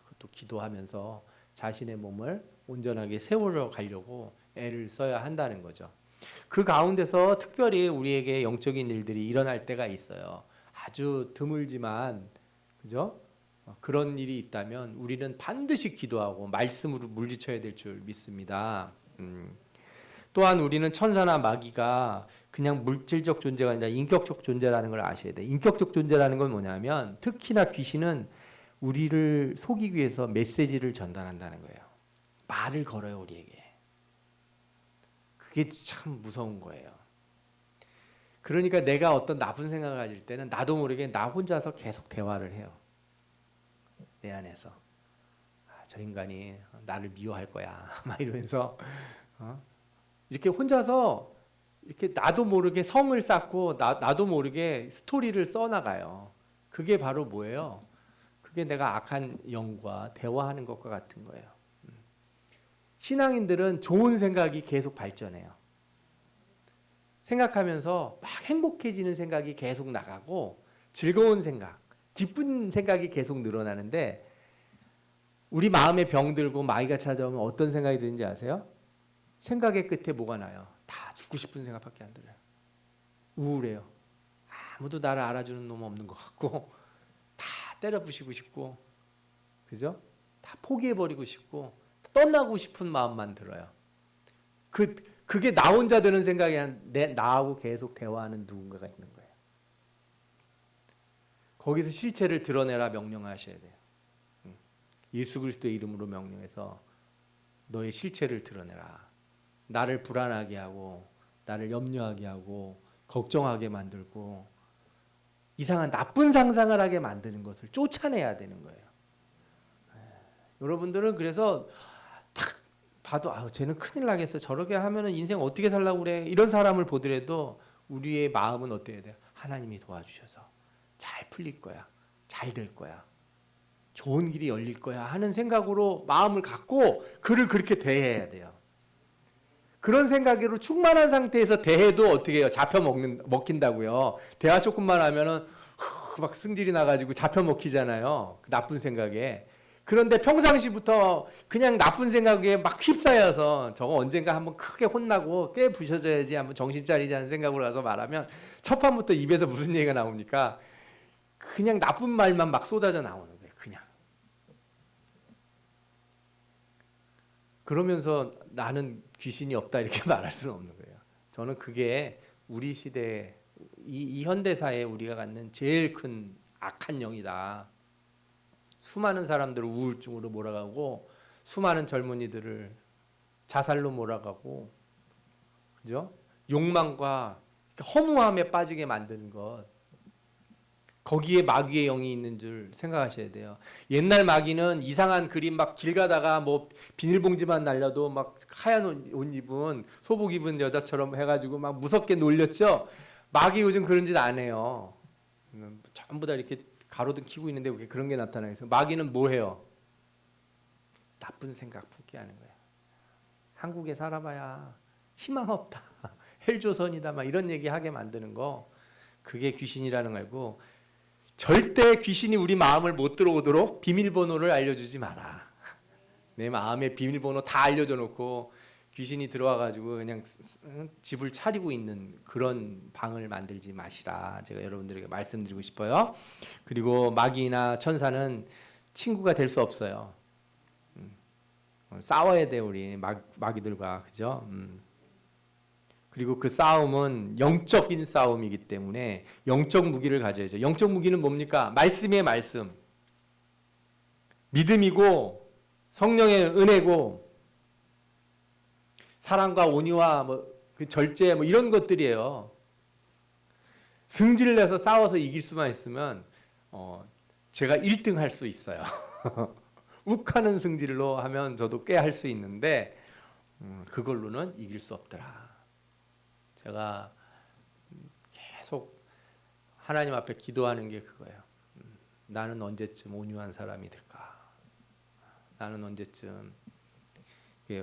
그것도 기도하면서 자신의 몸을 온전하게 세우러 가려고 애를 써야 한다는 거죠. 그 가운데서 특별히 우리에게 영적인 일들이 일어날 때가 있어요. 아주 드물지만 그죠? 그런 일이 있다면 우리는 반드시 기도하고 말씀으로 물리쳐야 될 줄 믿습니다. 또한 우리는 천사나 마귀가 그냥 물질적 존재가 아니라 인격적 존재라는 걸 아셔야 돼요. 인격적 존재라는 건 뭐냐면 특히나 귀신은 우리를 속이기 위해서 메시지를 전달한다는 거예요. 말을 걸어요, 우리에게. 그게 참 무서운 거예요. 그러니까 내가 어떤 나쁜 생각을 가질 때는 나도 모르게 나 혼자서 계속 대화를 해요. 내 안에서. 저 인간이 나를 미워할 거야. 막 이러면서 이렇게 혼자서 이렇게 나도 모르게 성을 쌓고 나도 모르게 스토리를 써나가요. 그게 바로 뭐예요? 그게 내가 악한 영과 대화하는 것과 같은 거예요. 신앙인들은 좋은 생각이 계속 발전해요. 생각하면서 막 행복해지는 생각이 계속 나가고 즐거운 생각, 기쁜 생각이 계속 늘어나는데 우리 마음에 병들고 마귀가 찾아오면 어떤 생각이 드는지 아세요? 생각의 끝에 뭐가 나요? 다 죽고 싶은 생각밖에 안 들어요. 우울해요. 아무도 나를 알아주는 놈 없는 것 같고 다 때려 부시고 싶고 그죠? 다 포기해버리고 싶고 떠나고 싶은 마음만 들어요. 그게 나 혼자 드는 생각이 아니라 나하고 계속 대화하는 누군가가 있는 거예요. 거기서 실체를 드러내라 명령하셔야 돼요. 예수 그리스도의 이름으로 명령해서 너의 실체를 드러내라. 나를 불안하게 하고 나를 염려하게 하고 걱정하게 만들고 이상한 나쁜 상상을 하게 만드는 것을 쫓아내야 되는 거예요. 여러분들은 그래서 딱 봐도 쟤는 큰일 나겠어. 저렇게 하면은 인생 어떻게 살라고 그래. 이런 사람을 보더라도 우리의 마음은 어때야 돼요? 하나님이 도와주셔서 잘 풀릴 거야. 잘 될 거야. 좋은 길이 열릴 거야 하는 생각으로 마음을 갖고 그를 그렇게 대해야 돼요. 그런 생각으로 충만한 상태에서 대해도 어떻게 해요? 먹힌다고요. 대화 조금만 하면은 막 승질이 나가지고 잡혀 먹히잖아요. 그 나쁜 생각에. 그런데 평상시부터 그냥 나쁜 생각에 막 휩싸여서 저거 언젠가 한번 크게 혼나고 깨 부셔져야지 한번 정신 차리자는 생각으로 가서 말하면 첫 판부터 입에서 무슨 얘기가 나오니까 그냥 나쁜 말만 막 쏟아져 나오는 거예요. 그냥. 그러면서 나는 귀신이 없다 이렇게 말할 수는 없는 거예요. 저는 그게 우리 시대 이 현대사에 우리가 갖는 제일 큰 악한 영이다. 수많은 사람들을 우울증으로 몰아가고 수많은 젊은이들을 자살로 몰아가고 그죠? 욕망과 허무함에 빠지게 만드는 것. 거기에 마귀의 영이 있는 줄 생각하셔야 돼요. 옛날 마귀는 이상한 그림 막 길 가다가 뭐 비닐봉지만 날려도 막 하얀 옷 입은 소복 입은 여자처럼 해가지고 막 무섭게 놀렸죠. 마귀 요즘 그런 짓 안 해요. 전부 다 이렇게 가로등 켜고 있는데 왜 그런 게 나타나서 마귀는 뭐 해요? 나쁜 생각 품게 하는 거예요. 한국에 살아봐야 희망 없다. 헬조선이다. 막 이런 얘기 하게 만드는 거. 그게 귀신이라는 거고 절대 귀신이 우리 마음을 못 들어오도록 비밀번호를 알려주지 마라. 내 마음의 비밀번호 다 알려줘 놓고 귀신이 들어와가지고 그냥 집을 차리고 있는 그런 방을 만들지 마시라. 제가 여러분들에게 말씀드리고 싶어요. 그리고 마귀나 천사는 친구가 될 수 없어요. 싸워야 돼 우리 마귀들과 그죠? 그리고 그 싸움은 영적인 싸움이기 때문에 영적 무기를 가져야죠. 영적 무기는 뭡니까? 말씀의 말씀. 믿음이고 성령의 은혜고 사랑과 온유와 그 절제 이런 것들이에요. 승질을 내서 싸워서 이길 수만 있으면 제가 1등 할 수 있어요. 욱하는 승질로 하면 저도 꽤 할 수 있는데 그걸로는 이길 수 없더라. 제가 계속 하나님 앞에 기도하는 게 그거예요. 나는 언제쯤 온유한 사람이 될까? 나는 언제쯤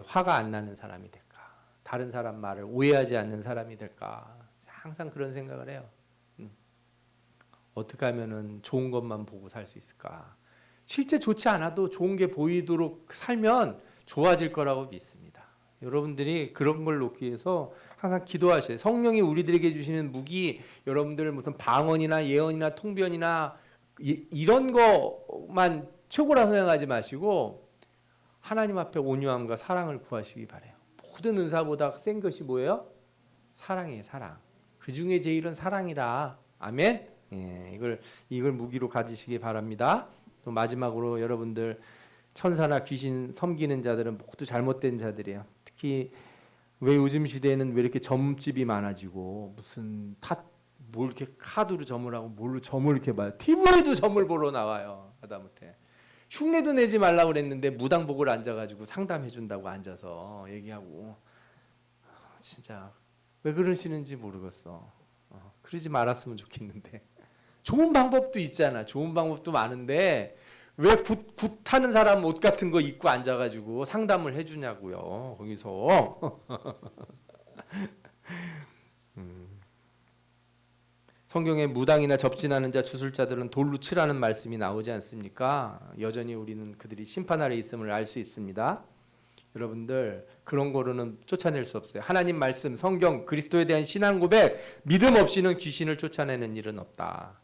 화가 안 나는 사람이 될까? 다른 사람 말을 오해하지 않는 사람이 될까? 항상 그런 생각을 해요. 어떻게 하면은 좋은 것만 보고 살 수 있을까? 실제 좋지 않아도 좋은 게 보이도록 살면 좋아질 거라고 믿습니다. 여러분들이 그런 걸 놓기 위해서 항상 기도하셔요. 성령이 우리들에게 주시는 무기, 여러분들 무슨 방언이나 예언이나 통변이나 이런 것만 최고라 생각하지 마시고 하나님 앞에 온유함과 사랑을 구하시기 바래요. 모든 은사보다 센 것이 뭐예요? 사랑이에요, 사랑. 그 중에 제일은 사랑이라. 아멘. 예, 이걸 무기로 가지시기 바랍니다. 또 마지막으로 여러분들 천사나 귀신 섬기는 자들은 모두 잘못된 자들이에요. 특히 왜 요즘 시대에는 왜 이렇게 점집이 많아지고 무슨 뭘 이렇게 카드로 점을 하고 뭘로 점을 이렇게 봐요. TV에도 점을 보러 나와요. 하다못해 흉내도 내지 말라고 그랬는데 무당복을 앉아가지고 상담해 준다고 앉아서 얘기하고 진짜 왜 그러시는지 모르겠어. 그러지 말았으면 좋겠는데 좋은 방법도 있잖아. 좋은 방법도 많은데 왜 굿하는 사람 옷 같은 거 입고 앉아가지고 상담을 해주냐고요. 거기서 성경에 무당이나 접진하는 자, 주술자들은 돌로 치라는 말씀이 나오지 않습니까? 여전히 우리는 그들이 심판 아래 있음을 알 수 있습니다. 여러분들 그런 거로는 쫓아낼 수 없어요. 하나님 말씀, 성경, 그리스도에 대한 신앙 고백, 믿음 없이는 귀신을 쫓아내는 일은 없다.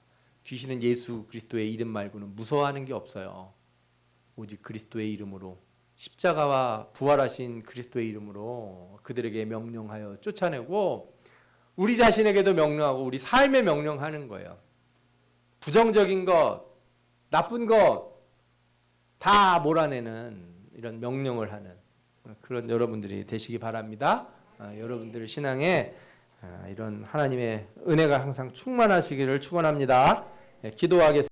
귀신은 예수 그리스도의 이름 말고는 무서워하는 게 없어요. 오직 그리스도의 이름으로, 십자가와 부활하신 그리스도의 이름으로 그들에게 명령하여 쫓아내고 우리 자신에게도 명령하고 우리 삶에 명령하는 거예요. 부정적인 것, 나쁜 것 다 몰아내는 이런 명령을 하는 그런 여러분들이 되시기 바랍니다. 여러분들 신앙에 이런 하나님의 은혜가 항상 충만하시기를 축원합니다. 기도하겠습니다.